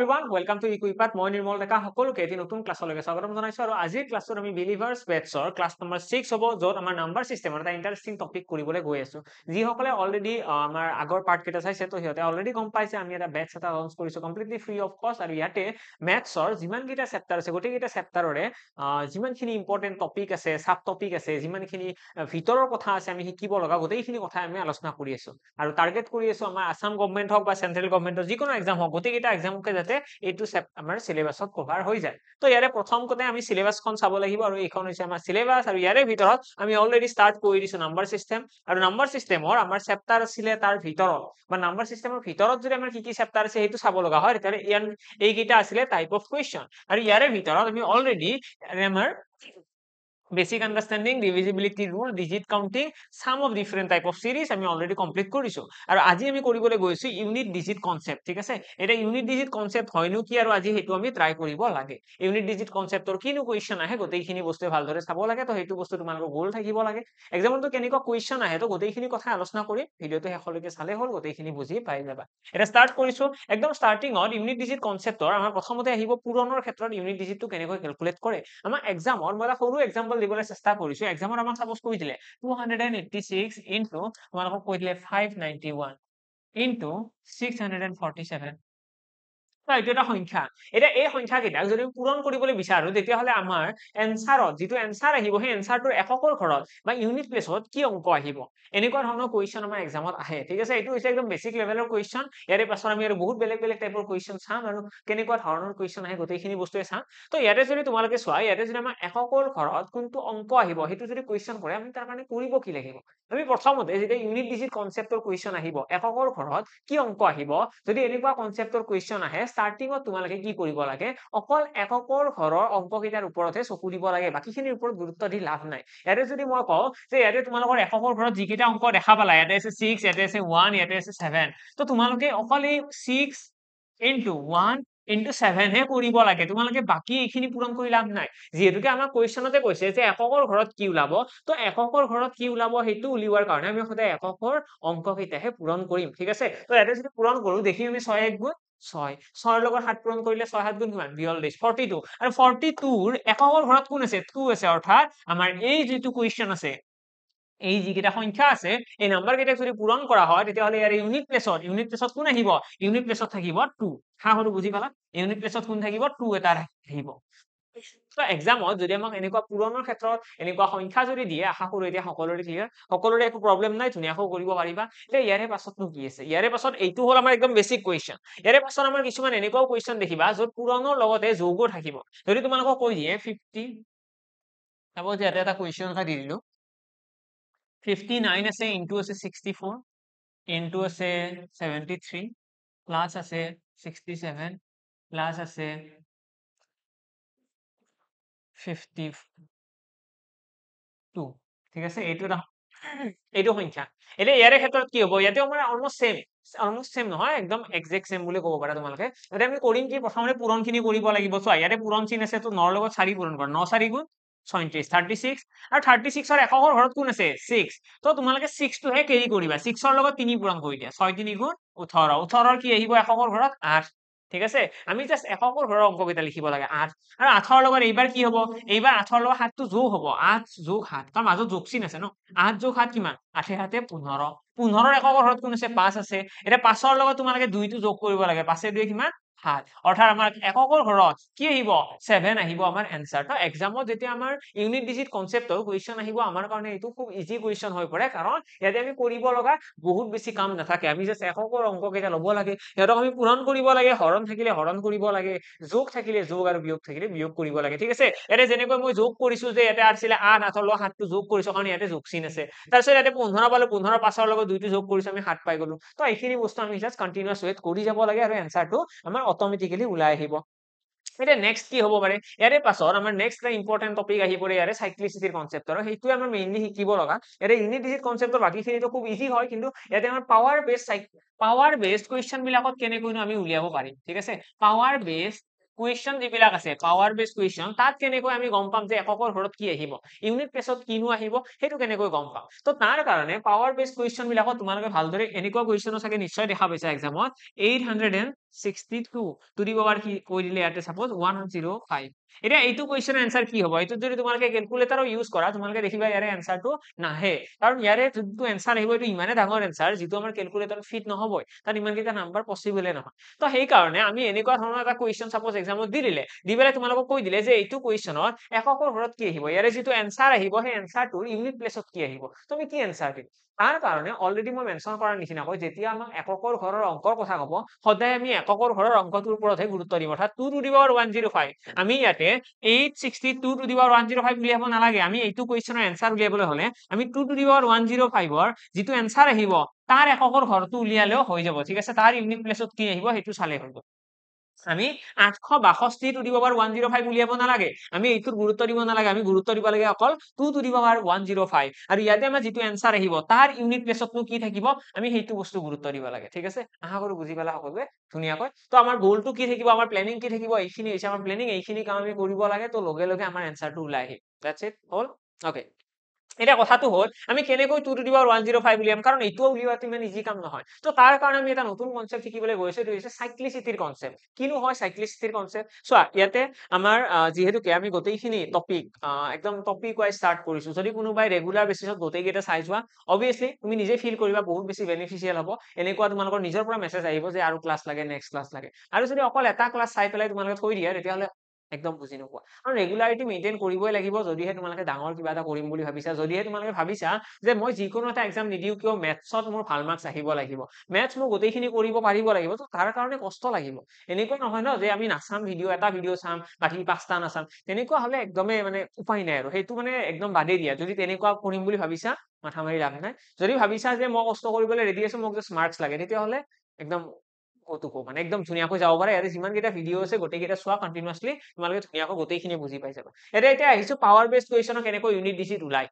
everyone, welcome to Equipat. মই নিৰ্মল ডেকা সকলোকে এটি নতুন ক্লাছলৈকে স্বাগতম জনাইছো আৰু আজিৰ ক্লাছত আমি বিলিভাৰ্স বেটছৰ ক্লাছ নম্বৰ 6 হ'ব য'ত আমাৰ নাম্বাৰ সিস্টেমৰ এটা ইন্টাৰেষ্টিং টপিক কৰিবলৈ গৈ আছো যিসকলে অলৰেডি আমাৰ আগৰ পাৰ্ট কেইটা চাইছে তো সিহঁতে অলৰেডি গম পাইছে আমি এটা বেটছ এটা লঞ্চ কৰিছো কমপ্লিটলি ফ্ৰী অফ কষ্ট আৰু ইয়াতে মেথছৰ যিমান কেইটা চেপ্টাৰ আছে গোটেইকেইটা চেপ্টাৰৰে যিমানখিনি ইম্পৰ্টেন্ট টপিক আছে সাব টপিক আছে যিমানখিনি ভিতৰৰ কথা আছে আমি শিকিব লগা গোটেইখিনি কথা আমি আলোচনা কৰি আছো আৰু টাৰ্গেট কৰি আছো আমাৰ আসাম গভৰ্ণমেণ্ট হওক বা চেন্ট্ৰেল গভৰ্ণমেণ্টৰ যিকোনো এক্সাম হওক গোটেইকেইটা এক্সামকে যাতে এইটো আমাৰ সিলেবাসত কভাৰ হৈ যায় তো ইয়াৰে প্ৰথম কথা আমি সিলেবাসখন চাব লাগিব আৰু এইখন হৈছে আমাৰ সিলেবাস আৰু ইয়াৰে ভিতৰত আমি অলৰেডি স্টাৰ্ট কৰি দিছো নাম্বাৰ সিস্টেম আৰু নাম্বাৰ সিস্টেমৰ আমাৰ চেপ্টাৰ আছিল তাৰ ভিতৰত বা নাম্বাৰ সিস্টেমৰ ভিতৰত যদি আমাৰ কি চেপ্টাৰ আছে সেইটো চাব লগা হয় তেতিয়াহলে এইকেইটা আছিল টাইপ অফ কুৱেশ্যন আৰু ইয়াৰে ভিতৰত আমি অলৰেডি আমাৰ basic understanding divisibility rule digit counting some of different type of series আমি অলরেডি কমপ্লিট কৰিছো আৰু আজি আমি কৰিবলৈ গৈছো ইউনিট ডিজিট কনসেপ্ট ঠিক আছে এটা ইউনিট ডিজিট কনসেপ্ট হয়নো কি আৰু আজি হেতু আমি ট্ৰাই কৰিব লাগে ইউনিট ডিজিট কনসেপ্টৰ কিনো কোৱেশ্চন আহে গোটেইখিনি বস্তু ভালদৰে চাব লাগে তো হেতু বস্তু তোমালোকৰ গোল থাকিব লাগে এক্সামটো কেনেকুৱা কোৱেশ্চন আহে তো গোটেইখিনি কথা আলোচনা কৰি ভিডিওটো শেষলৈকে চালে হ'ল গোটেইখিনি বুজি পাই যাবা এটা স্টাৰ্ট কৰিছো একদম স্টাৰ্টিংত ইউনিট ডিজিট কনসেপ্টৰ আমাৰ প্ৰথমতে আহিব পূৰণৰ ক্ষেত্ৰত ইউনিট ডিজিটটো কেনেকৈ ক্যালকুলেট কৰে আমাৰ এক্সামৰ মই সৰু এক্সাম্পল দিবলৈ চেষ্টা কৰিছো এক্সামৰ আমাক সাপোজ কৈ দিলে 286 ইনটু তোমালোকক কৈ দিলে 591 ইনটু 647 এইটো এটা সংখ্যা এটা এই সংখ্যা কেইটাক যদি পূৰণ কৰিবলৈ বিচাৰো তেতিয়াহলে আমাৰ এনসাৰত যেটো এনসাৰ আহিব সেই এনসাৰটোৰ এককৰ ঘৰত বা ইউনিট প্লেছত কি অংক আহিব এনেকুৱা ধৰণৰ কোৱেশ্চন আমাৰ এক্সামত আহে ঠিক আছে এইটো হৈছে একদম বেসিক লেভেলৰ কোৱেশ্চন ইয়াৰে পাছত আমি আৰু বহুত বেলেগ বেলেগ টাইপৰ কোৱেশ্চন চাম আৰু কেনেকুৱা ধৰণৰ কোৱেশ্চন আহে গোটেইখিনি বস্তুৱে চাম তো ইয়াতে যদি তোমালোকে চোৱা ইয়াতে যদি আমাৰ এককৰ ঘৰত কোনটো অংক আহিব হেতু যদি কোৱেশ্চন কৰে আমি তাৰ কাৰণে কৰিব কি লাগিব আমি প্ৰথমতে যেতিয়া ইউনিট ডিজিট কনসেপ্টৰ কোৱেশ্চন আহিব এককৰ ঘৰত কি অংক আহিব যদি এনেকুৱা কনসেপ্টৰ কোৱেশ্চন আহে স্টাৰ্টিংত তোমালোকে কি কৰিব লাগে অকল এককৰ ঘৰৰ অংককেইটাৰ ওপৰতহে চকু দিব লাগে বাকিখিনিৰ ওপৰত গুৰুত্ব দি লাভ নাই ইয়াতে যদি মই কওঁ যে ইয়াতে তোমালোকৰ এককৰ ঘৰত যিকেইটা অংক দেখা পালা ইয়াতে আছে 6 ইয়াতে আছে 1 ইয়াতে আছে 7 তো তোমালোকে অকল এই 6 into 1 into 7 হে কৰিব লাগে তোমালোকে বাকি এইখিনি পূৰণ কৰি লাভ নাই যেহেতুকে আমাৰ কোৱেশ্চনতে কৈছে যে এককৰ ঘৰত কি ওলাব তো এককৰ ঘৰত কি ওলাব হেতু উলিওৱাৰ কাৰণে আমি সদায় এককৰ অংককেইটাহে পূৰণ কৰিম ঠিক আছে তো ইয়াতে যদি পূৰণ কৰো দেখি আমি 6 1 গুণ 6 6 ৰ লগত 7 পূৰণ কৰিলে 6 7 গুণ কিমান 42 42 আৰু 42 ৰ এককৰ ঘৰত কোন আছে 2 আছে অৰ্থাৎ আমাৰ এই যেটো কোৱেশ্চন আছে এই যিকেইটা সংখ্যা আছে এই নাম্বাৰ কেইটা যদি পূৰণ কৰা হয় তেতিয়াহলে ইয়াৰ ইউনিট প্লেছত কোন আহিব ইউনিট প্লেছত থাকিব 2 হা হলো বুজি পালা ইউনিট প্লেছত কোন থাকিব 2 এটা আহিব তো এক্সামত যদি আমাক এনেকুৱা পূৰণৰ ক্ষেত্ৰত এনেকুৱা সংখ্যা যদি দিয়ে আশা কৰো এতিয়া সকলোৰে ক্লিয়াৰ সকলোৰে একো প্ৰবলেম নাই ধুনীয়াকৈ কৰিব পাৰিবা এতিয়া ইয়াৰে পাছতনো কি আছে ইয়াৰে পাছত এইটো হ'ল আমাৰ একদম বেসিক কোৱেশ্চন ইয়াৰে পাছত আমাৰ কিছুমান এনেকুৱাও কোৱেশ্চন দেখিবা য'ত পূৰণৰ লগতে যোগও থাকিব যদি তোমালোকক কৈ দিয়ে 50 তাপো ইয়াতে এটা কোৱেশ্চন এটা দি দিলো 59 আছে ইনটু আছে 64 ইনটু আছে 73 প্লাস আছে 67 প্লাস আছে 52 ঠিক আছে এইটো সংখ্যা এতিয়া ইয়াৰে ক্ষেত্ৰত কি হ'ব ইয়াতে আমাৰ অলমোস্ট সেম নহয় একদম এক্সাক্ট সেম বুলি ক'ব পাৰা তোমালোকে এতিয়া আমি কৰিম কি প্ৰথমতে পূৰণখিনি কৰিব লাগিব চোৱা ইয়াতে পূৰণ চিন আছে তো 9 ৰ লগত 4 পূৰণ কৰা 9 4 গুণ 36 36 আৰু 36 ৰ এককৰ ঘৰত কোন আছে 6 তো তোমালোকে 6 টোহে কেৰি কৰিবা 6 ৰ লগত 3 পূৰণ কৰি দিয়া 6 3 গুণ 18 18 ৰ কি আহিব এককৰ ঘৰত 8 ঠিক আছে আমি জাস্ট এককৰ ঘৰৰ অংককেইটা লিখিব লাগে 8 আৰু 8 ৰ লগত এইবাৰ কি হ'ব এইবাৰ 8 ৰ লগত 7 টো যোগ হ'ব 8 যোগ 7 তাৰ মাজত যোগ চিন আছে ন 8 যোগ 7 কিমান 8 7 15 15 ৰ এককৰ ঘৰত কোন আছে 5 আছে এটা 5 ৰ লগত তোমালোকে 2 টো যোগ কৰিব লাগে 5 এ 2 কিমান 7 অৰ্থাৎ আমাৰ এককৰ ঘৰত কি আহিব 7 আহিব আমাৰ এনসাৰ তো এক্সামত যেতিয়া আমাৰ ইউনিট ডিজিট কনসেপ্টৰ কোৱেশ্চন আহিব আমাৰ কাৰণে এইটো খুব ইজি কোৱেশ্চন হৈ পৰে কাৰণ ইয়াতে আমি কৰিব লগা বহুত বেছি কাম নাথাকে আমি জাস্ট এককৰ অংককেইটা ল'ব লাগে ইয়াতক আমি পূৰণ কৰিব লাগে হৰণ থাকিলে হৰণ কৰিব লাগে যোগ থাকিলে যোগ আৰু বিয়োগ থাকিলে বিয়োগ কৰিব লাগে ঠিক আছে ইয়াতে যেনেকৈ মই যোগ কৰিছো যে ইয়াতে আছিল 8 8 ৰ লগত 7 টো যোগ কৰিছো কাৰণ ইয়াতে যোগ চিন আছে তাৰপিছত ইয়াতে 15 পালো 15 5 ৰ লগত 2 টো যোগ কৰিছো আমি 7 পাই গলো তো এইখিনি বস্তু আমি জাস্ট কন্টিনিউয়াস ওয়েত কৰি যাব লাগে আৰু এনসাৰটো আমাৰ অটোমেটিক্যালি ওলাই আহিব এটা নেক্সট কি হ'ব পাৰে ইয়াৰে পাছত আমাৰ নেক্সট এটা ইম্পৰ্টেন্ট টপিক আহি পৰে ইয়াৰে সাইক্লিসিটিৰ কনসেপ্ট আৰু হেতুৱে আমাৰ মেইনলি শিকিব লগা ইয়াৰে ইউনিট ডিজিট কনসেপ্টৰ বাকিখিনিটো খুব ইজি হয় কিন্তু ইয়াতে আমাৰ পাৱাৰ বেসড কোৱেশ্চন বিলাকত কেনেকৈ আমি উলিয়াব পাৰিম ঠিক আছে পাৱাৰ বেসড কুৱেশ্চন যিবিলাক আছে পাৱাৰ বেসড কুৱেশ্চন তাত কেনেকৈ আমি গম পাম যে এককৰ ঘৰত কি আহিব ইউনিট প্লেছত কিনো আহিব হেতু কেনেকৈ গম পাম তো তাৰ কাৰণে পাৱাৰ বেসড কুৱেশ্চন বিলাকত তোমালোকে ভালদৰে এনেকুৱা কুৱেশ্চন চাগে নিশ্চয় দেখা পাইছা এক্সামত 800 62 টু দি পাৱাৰ কি কৈ দিলে ইয়াতে সাপোজ 105 এতিয়া এইটো কোৱেশ্চনৰ এনসাৰ কি হ'ব এইটো যদি তোমালোকে ক্যালকুলেটৰ ইউজ কৰা তোমালোকে দেখিবা ইয়াৰে এনসাৰটো নাহে কাৰণ ইয়াৰে যোনটো এনসাৰ আহিব এইটো ইমানে ডাঙৰ এনসাৰ যিটো আমাৰ ক্যালকুলেটৰত ফিট নহবই তাত ইমান কেইটা নাম্বাৰ পসিবলে নহয় তো সেই কাৰণে আমি এনেকুৱা ধৰণৰ এটা কোৱেশ্চন সাপোজ এক্সামত দি দিলে দি পেলাই তোমালোকক কৈ দিলে যে এইটো কোৱেশ্চনত এককৰ ঘৰত কি আহিব ইয়াৰে যিটো এনসাৰ আহিব সেই এনসাৰটোৰ ইউনিট প্লেছত কি আহিব তুমি কি এনসাৰ দিবা তাৰ কাৰণে অলৰেডি মই মেনশন কৰাৰ নিচিনাকৈ যেতিয়া আমাক এককৰ ঘৰৰ অংকৰ কথা ক'ব সদায় আমি এককৰ ঘৰৰ অংকটোৰ ওপৰতহে গুৰুত্ব দিম অৰ্থাৎ 2 টু দি পাৱাৰ 105 আমি ইয়াতে 862 টু দি পাৱাৰ 105 উলিয়াব নালাগে আমি এইটো কোৱেশ্চনৰ এনসাৰ উলিয়াবলৈ হলে আমি 2 টু দি পাৱাৰ 105 ৰ যিটো এনসাৰ আহিব তাৰ এককৰ ঘৰটো উলিয়ালেও হৈ যাব ঠিক আছে তাৰ ইউনিট প্লেছত কি আহিব সেইটো চালে হৈ যাব আমি 862 টু দি পাৱাৰ 105 উলিয়াব নালাগে আমি এইটোৰ গুৰুত্ব দিব নালাগে আমি গুৰুত্ব দিব লাগে অকল 2 টু দি পাৱাৰ 105 আৰু ইয়াতে আমাৰ যিটো এনসাৰ আহিব তাৰ ইউনিট প্লেছতনো কি থাকিব আমি সেইটো বস্তু গুৰুত্ব দিব লাগে ঠিক আছে আশা কৰো বুজি পালা সকলোৱে ধুনীয়াকৈ তো আমাৰ গোলটো কি থাকিব আমাৰ প্ল্যানিং কি থাকিব এইখিনি হৈছে আমাৰ প্ল্যানিং এইখিনি কাম আমি কৰিব লাগে তো লগে লগে আমাৰ এনসাৰটো ওলাই আহিব দ্যাটস ইট হল ওকে এটা কথাটো হল আমি কেনেকৈ 2 টু দি পাৱাৰ 105 উলিয়াম কাৰণ এইটো উলিওৱাটো ইমান ইজি কাম নহয় তো তাৰ কাৰণে আমি এটা নতুন কনসেপ্ট শিকিবলৈ গৈছো এইটো হৈছে সাইক্লিসিটিৰ কনসেপ্ট কিনো হয় সাইক্লিসিটিৰ কনসেপ্ট চোৱা ইয়াতে আমাৰ যিহেতুকে আমি গোটেইখিনি টপিক একদম টপিক ওয়াইজ স্টাৰ্ট কৰিছো যদি কোনোবাই ৰেগুলাৰ বেসিছত গোটেই কেইটা চাই যোৱা অবিয়াসলি তুমি নিজে ফিল কৰিবা বহুত বেছি বেনিফিশিয়াল হ'ব এনেকুৱা তোমালোকৰ নিজৰ পৰা মেছেজ আহিব যে আৰু ক্লাস লাগে নেক্সট ক্লাস লাগে আৰু যদি অকল এটা ক্লাস চাই পেলাই তোমালোকে থৈ দিয়া তেতিয়াহলে একদম বুজি নোপোৱা আৰু ৰেগুলাৰিটি মেইনটেইন কৰিবই লাগিব যদিহে তোমালোকে ডাঙৰ কিবা এটা কৰিম বুলি ভাবিছা যদিহে তোমালোকে ভাবিছা যে মই যিকোনো এটা এক্সাম নিদিও কিয় মেথছত মোৰ ভাল মাৰ্কস আহিব লাগিব মেথছ মই গোটেইখিনি কৰিব পাৰিব লাগিব তো তাৰ কাৰণে কষ্ট লাগিব এনেকুৱা নহয় ন যে আমি নাচাম এটা ভিডিও চাম বাকি পাঁচটা নাচাম তেনেকুৱা হলে একদমেই মানে উপায় নাই আৰু সেইটো মানে একদম বাদেই দিয়া যদি তেনেকুৱা কৰিম বুলি ভাবিছা মাথা মাৰি লাভ নাই যদি ভাবিছা যে মই কষ্ট কৰিবলৈ ৰেডি আছো মোক জাস্ট মাৰ্কস লাগে তেতিয়াহলে একদম মানে একদম ধুনীয়াকৈ যাব পাৰে ইয়াতে যিমান কেইটা ভিডিও আছে গোটেইকেইটা চোৱা কন্টিনিউয়াছলি তোমালোকে ধুনীয়াকৈ গোটেইখিনি বুজি পাই যাবা এতিয়া আহিছো পাৱাৰ বেসড কুৱেশ্যনৰ কেনেকৈ ইউনিট ডিজিট ওলাই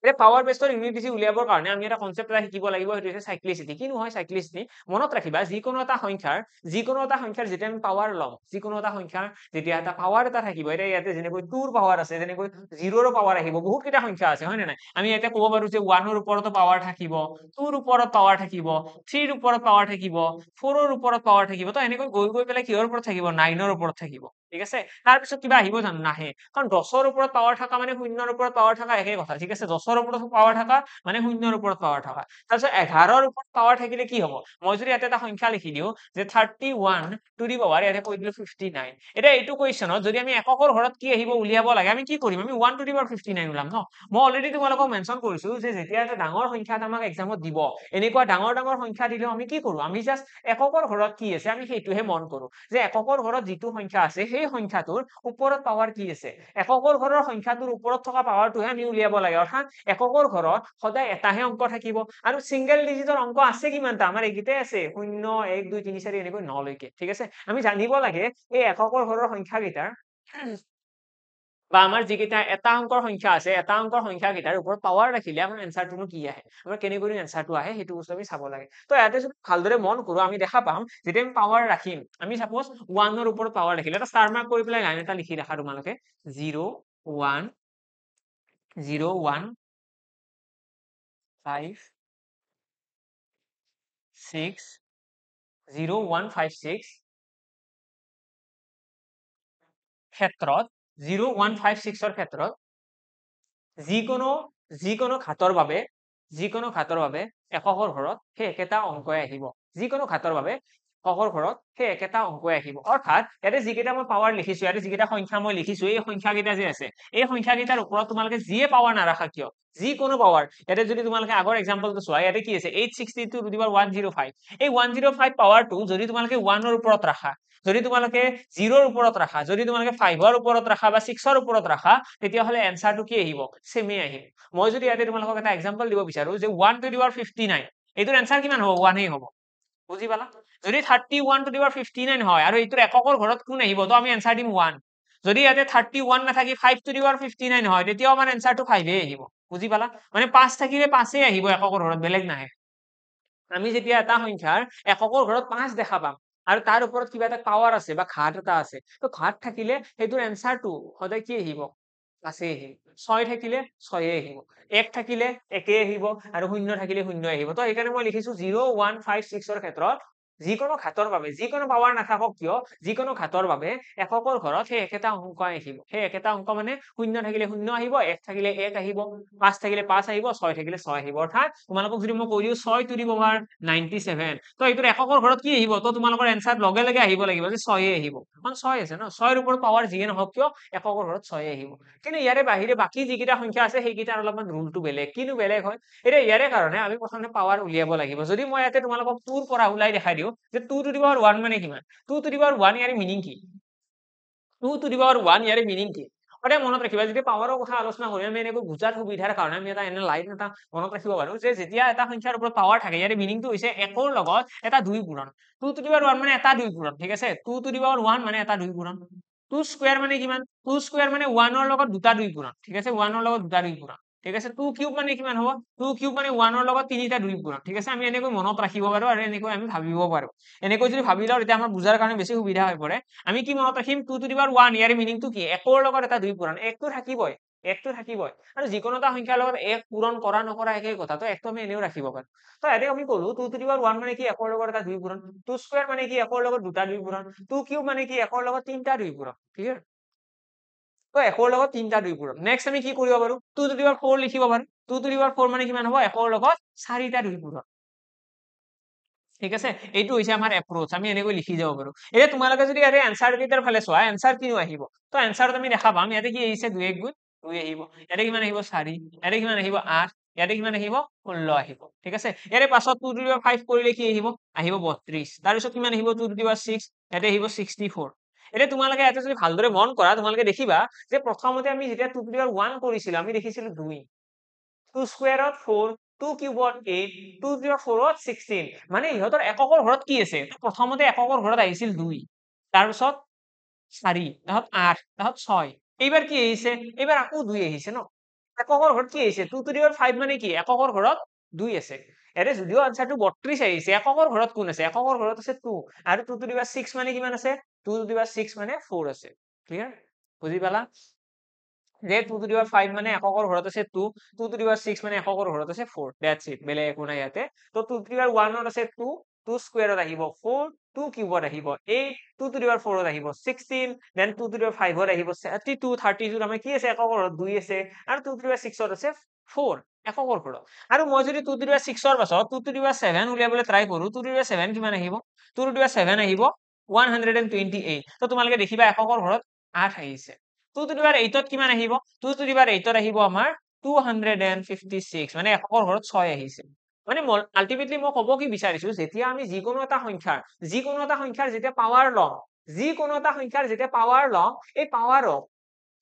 এতিয়া পাৱাৰ বেসডৰ ইউনিট ডিজিট উলিয়াবৰ কাৰণে আমি এটা কনসেপ্ট এটা শিকিব লাগিব সেইটো হৈছে সাইক্লিসিটি কি নহয় সাইক্লিসিটি মনত ৰাখিবা যিকোনো এটা সংখ্যাৰ যেতিয়া আমি পাৱাৰ লম যিকোনো এটা সংখ্যাৰ যেতিয়া এটা পাৱাৰ এটা থাকিব এতিয়া ইয়াতে যেনেকৈ 2 ৰ পাৱাৰ আছে যেনেকৈ 0 ৰ পাৱাৰ আহিব বহুত কেইটা সংখ্যা আছে হয় নে নাই আমি ইয়াতে ক'ব পাৰো যে 1 ৰ ওপৰতো পাৱাৰ থাকিব 2 ৰ ওপৰত পাৱাৰ থাকিব 3 ৰ ওপৰত পাৱাৰ থাকিব 4 ৰ ওপৰত পাৱাৰ থাকিব তো এনেকৈ গৈ পেলাই কিহৰ ওপৰত থাকিব 9 ৰ ওপৰত থাকিব ঠিক আছে তাৰ পিছত কিবা আহিব জানো নাহে কাৰণ 10 ৰ ওপৰত পাৱাৰ থাকা মানে 0 ৰ ওপৰত পাৱাৰ থাকা একে কথা ঠিক আছে 10 ৰ ওপৰত পাৱাৰ থাকা মানে 0 ৰ ওপৰত পাৱাৰ থাকা তাৰপিছত 11 ৰ ওপৰত পাৱাৰ থাকিলে কি হ'ব মই যদি ইয়াতে এটা সংখ্যা লিখি দিও যে 31 টু দি পাৱাৰ ইয়াতে কৈ দিলো 59 এটা এইটো কোৱেশ্চনত যদি আমি এককৰ ঘৰত কি আহিব উলিয়াব লাগে আমি কি কৰিম আমি 1 টু দি পাৱাৰ 59 উলাম ন মই অলৰেডি তোমালোকক মেনশন কৰিছো যে যেতিয়া এটা ডাঙৰ সংখ্যা আমাক এক্সামত দিব এনেকুৱা ডাঙৰ সংখ্যা দিলেও আমি কি কৰো আমি জাস্ট এককৰ ঘৰত কি আছে আমি সেইটোহে মন কৰো যে এককৰ ঘৰত যিটো সংখ্যা আছে সেই সংখ্যাটোৰ ওপৰত পাৱাৰ কি আছে এককৰ ঘৰৰ সংখ্যাটোৰ ওপৰত থকা পাৱাৰটোহে আমি উলিয়াব লাগে অৰ্থাৎ এককৰ ঘৰত সদায় এটাহে অংক থাকিব আৰু সিঙ্গেল ডিজিটৰ অংক আছে কিমানটা আমাৰ এইকেইটাই আছে 0 1 2 3 4 এনেকৈ 9 লৈকে ঠিক আছে আমি জানিব লাগে এই এককৰ ঘৰৰ সংখ্যা কেইটাৰ বা আমাৰ যিকেইটা এটা অংকৰ সংখ্যা আছে এটা অংকৰ সংখ্যা কেইটাৰ ওপৰত পাৱাৰ ৰাখিলে আমাৰ এনসাৰটো কি আহে আমাৰ কেনেকৈ এনসাৰটো আহে সেইটো বস্তু আমি চাব লাগে তো ইয়াতে যদি ভালদৰে মন কৰো আমি দেখা পাম যেতিয়া আমি পাৱাৰ ৰাখিম আমি সাপোজ 1 ৰ ওপৰত পাৱাৰ ৰাখিলে এটা ষ্টাৰ মাৰ্ক কৰি পেলাই লাইন এটা লিখি ৰাখা তোমালোকে 0 1 0 1 5 6 0 1 5 6 ক্ষেত্ৰত 0 1 5 6 ৰ ক্ষেত্ৰত যিকোনো ঘাতৰ বাবে এককৰ ঘৰত সেই একেটা অংকই আহিব যিকোনো ঘাতৰ বাবে এককৰ ঘৰত সেই একেটা অংকই আহিব অৰ্থাৎ ইয়াতে যিকেইটা মই পাৱাৰ লিখিছো ইয়াতে যিকেইটা সংখ্যা মই লিখিছো এই সংখ্যা কেইটা যে আছে এই সংখ্যা কেইটাৰ ওপৰত তোমালোকে যিয়ে পাৱাৰ নাৰাখা কিয় যিকোনো পাৱাৰ ইয়াতে যদি তোমালোকে আগৰ এক্সাম্পলটো চোৱা ইয়াতে কি আছে 862 টু দি পাৱাৰ 105 এই 105 পাৱাৰটো যদি তোমালোকে 1 ৰ ওপৰত ৰাখা যদি তোমালোকে 0 ৰ ওপৰত ৰাখা যদি তোমালোকে 5 ৰ ওপৰত ৰাখা বা 6 ৰ ওপৰত ৰাখা তেতিয়াহলে এনসাৰটো কি আহিব সেমে আহিব মই যদি ইয়াতে তোমালোকক এটা এক্সাম্পল দিব বিচাৰো যে 1 টু দি পাৱাৰ 59 এইটোৰ এনসাৰ কিমান হ'ব 1 হে হ'ব বুজি পালা যদি 31 টু দি পাৱাৰ 59 হয় আৰু এইটোৰ এককৰ ঘৰত কোন আহিব তো আমি এনসাৰ দিম 1 যদি ইয়াতে 31 নাথাকি 5 টু দি পাৱাৰ 59 হয় তেতিয়াও আমাৰ এনসাৰটো 5 হে আহিব বুজি পালা মানে 5 থাকিলে 5 হে আহিব এককৰ ঘৰত বেলেগ নাহে আমি যেতিয়া এটা সংখ্যাৰ এককৰ ঘৰত 5 দেখা পাম আৰু তাৰ ওপৰত কিবা এটা পাৱাৰ আছে বা ঘাত এটা আছে তো ঘাত থাকিলে সেইটোৰ এনসাৰটো সদায় কি আহিব আছে আহিব 6 থাকিলে 6 আহিব 1 থাকিলে 1 আহিব আৰু 0 থাকিলে 0 আহিব তো সেইকাৰণে মই লিখিছো 0 1 5 6 ৰ ক্ষেত্ৰত যিকোনো ঘাতৰ বাবে যিকোনো পাৱাৰ নাথাকক কিয় যিকোনো ঘাতৰ বাবে এককৰ ঘৰত সেই একেটা অংক আহিব সেই একেটা অংক মানে 0 থাকিলে 0 আহিব 1 থাকিলে 1 আহিব 5 থাকিলে 5 আহিব 6 থাকিলে 6 আহিব অৰ্থাৎ তোমালোকক যদি মই কৈ দিও 6 টু দি পাৱাৰ 97 তো এইটোৰ এককৰ ঘৰত কি আহিব তো তোমালোকৰ এনসাৰ লগে লগে আহিব লাগিব যে 6 আহিব কাৰণ 6 আছে ন 6 ৰ ওপৰত পাৱাৰ যিয়ে নহওক কিয় এককৰ ঘৰত 6 আহিব কিন্তু ইয়াৰে বাহিৰে বাকি যিকেইটা সংখ্যা আছে সেইকেইটাৰ অলপমান ৰুলটো বেলেগ কিনো বেলেগ হয় এটা ইয়াৰে কাৰণে আমি প্ৰথমে পাৱাৰ উলিয়াব লাগিব যদি মই ইয়াতে তোমালোকক 2 ৰ পৰা উলাই দেখাই দিও যে 2 টু দি পাৱাৰ 1 মানে কিমান 2 টু দি পাৱাৰ 1 ইয়াৰে মিনিং কি 2 টু দি পাৱাৰ 1 ইয়াৰে মিনিং কি সদায় মনত ৰাখিবা যদি পাৱাৰৰ কথা আলোচনা কৰি আমি এনেকৈ বুজাৰ সুবিধাৰ কাৰণে আমি এটা এনে লাইন এটা মনত ৰাখিব পাৰো যে যেতিয়া এটা সংখ্যাৰ ওপৰত পাৱাৰ থাকে ইয়াৰে মিনিংটো হৈছে একৰ লগত এটা 2 পূৰণ 2 টু দি পাৱাৰ 1 মানে এটা 2 পূৰণ ঠিক আছে 2 টু দি পাৱাৰ 1 মানে এটা 2 পূৰণ 2 স্কয়াৰ মানে কিমান 2 স্কয়াৰ মানে 1 ৰ লগত দুটা 2 পূৰণ ঠিক আছে 1 ৰ লগত দুটা 2 পূৰণ ঠিক আছে 2 কিউব মানে কিমান হ'ব 2 কিউব মানে 1 ৰ লগত তিনিটা 2 পূৰণ ঠিক আছে আমি এনেকৈ মনত ৰাখিব পাৰো আৰু এনেকৈ আমি ভাবিব পাৰো এনেকৈ যদি ভাবি লও তেতিয়া আমাৰ বুজাৰ কাৰণে বেছি সুবিধা হৈ পৰে আমি কি মনত ৰাখিম 2 টু দি পাৱাৰ 1 ইয়াৰ মিনিংটো কি একৰ লগত এটা 2 পূৰণ একটো থাকিবই একটো থাকিবই আৰু যিকোনো এটা সংখ্যাৰ লগত এক পূৰণ কৰা নকৰা একেই কথা তো একটো আমি এনেও ৰাখিব পাৰো তো ইয়াতে আমি কলো 2 টু দি পাৱাৰ 1 মানে কি একৰ লগত এটা 2 পূৰণ 2 স্কয়াৰ মানে কি একৰ লগত দুটা 2 পূৰণ 2 কিউব মানে কি একৰ লগত তিনটা 2 পূৰণ ক্লিয়াৰ তো একৰ লগত তিনটা 2 পূৰণ নেক্সট আমি কি কৰিব পাৰো 2 টু দি পাৱাৰ 4 লিখিব পাৰো 2 টু দি পাৱাৰ 4 মানে কিমান হ'ব একৰ লগত চাৰিটা 2 পূৰণ ঠিক আছে এইটো হৈছে আমাৰ এপ্ৰোচ আমি এনেকৈ লিখি যাব পাৰো এতিয়া তোমালোকে যদি ইয়াৰে এনসাৰ কেইটাৰ ফালে চোৱা এনসাৰ কিনো আহিব তো এনসাৰত আমি দেখা পাম ইয়াতে কি আহিছে 2 1 গুণ 2 আহিব ইয়াতে কিমান আহিব 4 ইয়াতে কিমান আহিব 8 ইয়াতে কিমান আহিব 16 আহিব ঠিক আছে ইয়াৰে পাছত 2 টু দি পাৱাৰ 5 কৰিলে কি আহিব আহিব 32 তাৰ পিছত কিমান আহিব 2 টু দি পাৱাৰ 6 ইয়াতে আহিব 64 এতিয়া তোমালোকে ইয়াতে যদি ভালদৰে মন কৰা তোমালোকে দেখিবা যে প্ৰথমতে আমি যেতিয়া 2 টু দি পাৱাৰ 1 কৰিছিলো আমি দেখিছিলো 2 2 স্কয়াৰত 4 2 কিউবত 8 2 to the 4 ত 16 মানে ইহঁতৰ এককৰ ঘৰত কি আছে প্ৰথমতে এককৰ ঘৰত আহিছিল 2 তাৰ পিছত 4 তাহত 8 তাহত 6 এইবাৰ কি আহিছে এইবাৰ আকৌ 2 আহিছে ন এককৰ ঘৰত কি আহিছে 2 to the 5 মানে কি এককৰ ঘৰত 2 আছে এৰে যদিও আনসাৰটো 32 আহিছে এককৰ ঘৰত কোন আছে এককৰ ঘৰত আছে 2 আৰু 2 to the 6 মানে কিমান আছে 2 to the 6 মানে 4 আছে ক্লিয়াৰ বুজি পালা যে 2 to the 5 মানে এককৰ ঘৰত আছে 2 2 to the 6 মানে এককৰ ঘৰত আছে 4 দ্যাটস ইট বেলেগ একো নাই ইয়াতে তো 2 to the 1 ত আছে 2 2 স্কয়াৰত আহিব 4 2 কিউবত আহিব 8 2 to the 4 ত আহিব 16 দেন 2 to the 5 ত আহিব 32 32 আমাৰ কি আছে এককৰ ঘৰত 2 আছে আৰু 2 to the 6 ত আছে 4 এককৰ ঘৰত আৰু মই যদি 2 to the 6 ৰ পাছত 2 to the 7 উলিয়াবলৈ ট্ৰাই কৰো 2 to the 7 কিমান আহিব 2 to the 7 আহিব 128 তো তোমালোকে দেখিবা এককৰ ঘৰত 8 আহিছে 2 to the 8 ত কিমান আহিব 2 to the 8 ত আহিব আমাৰ 256 মানে এককৰ ঘৰত 6 আহিছে মানে আলটিমেটলি মই ক'ব কি বিচাৰিছো যেতিয়া আমি যিকোনো এটা সংখ্যাৰ যেতিয়া পাৱাৰ লম যিকোনো এটা সংখ্যাৰ যেতিয়া পাৱাৰ লম এই পাৱাৰক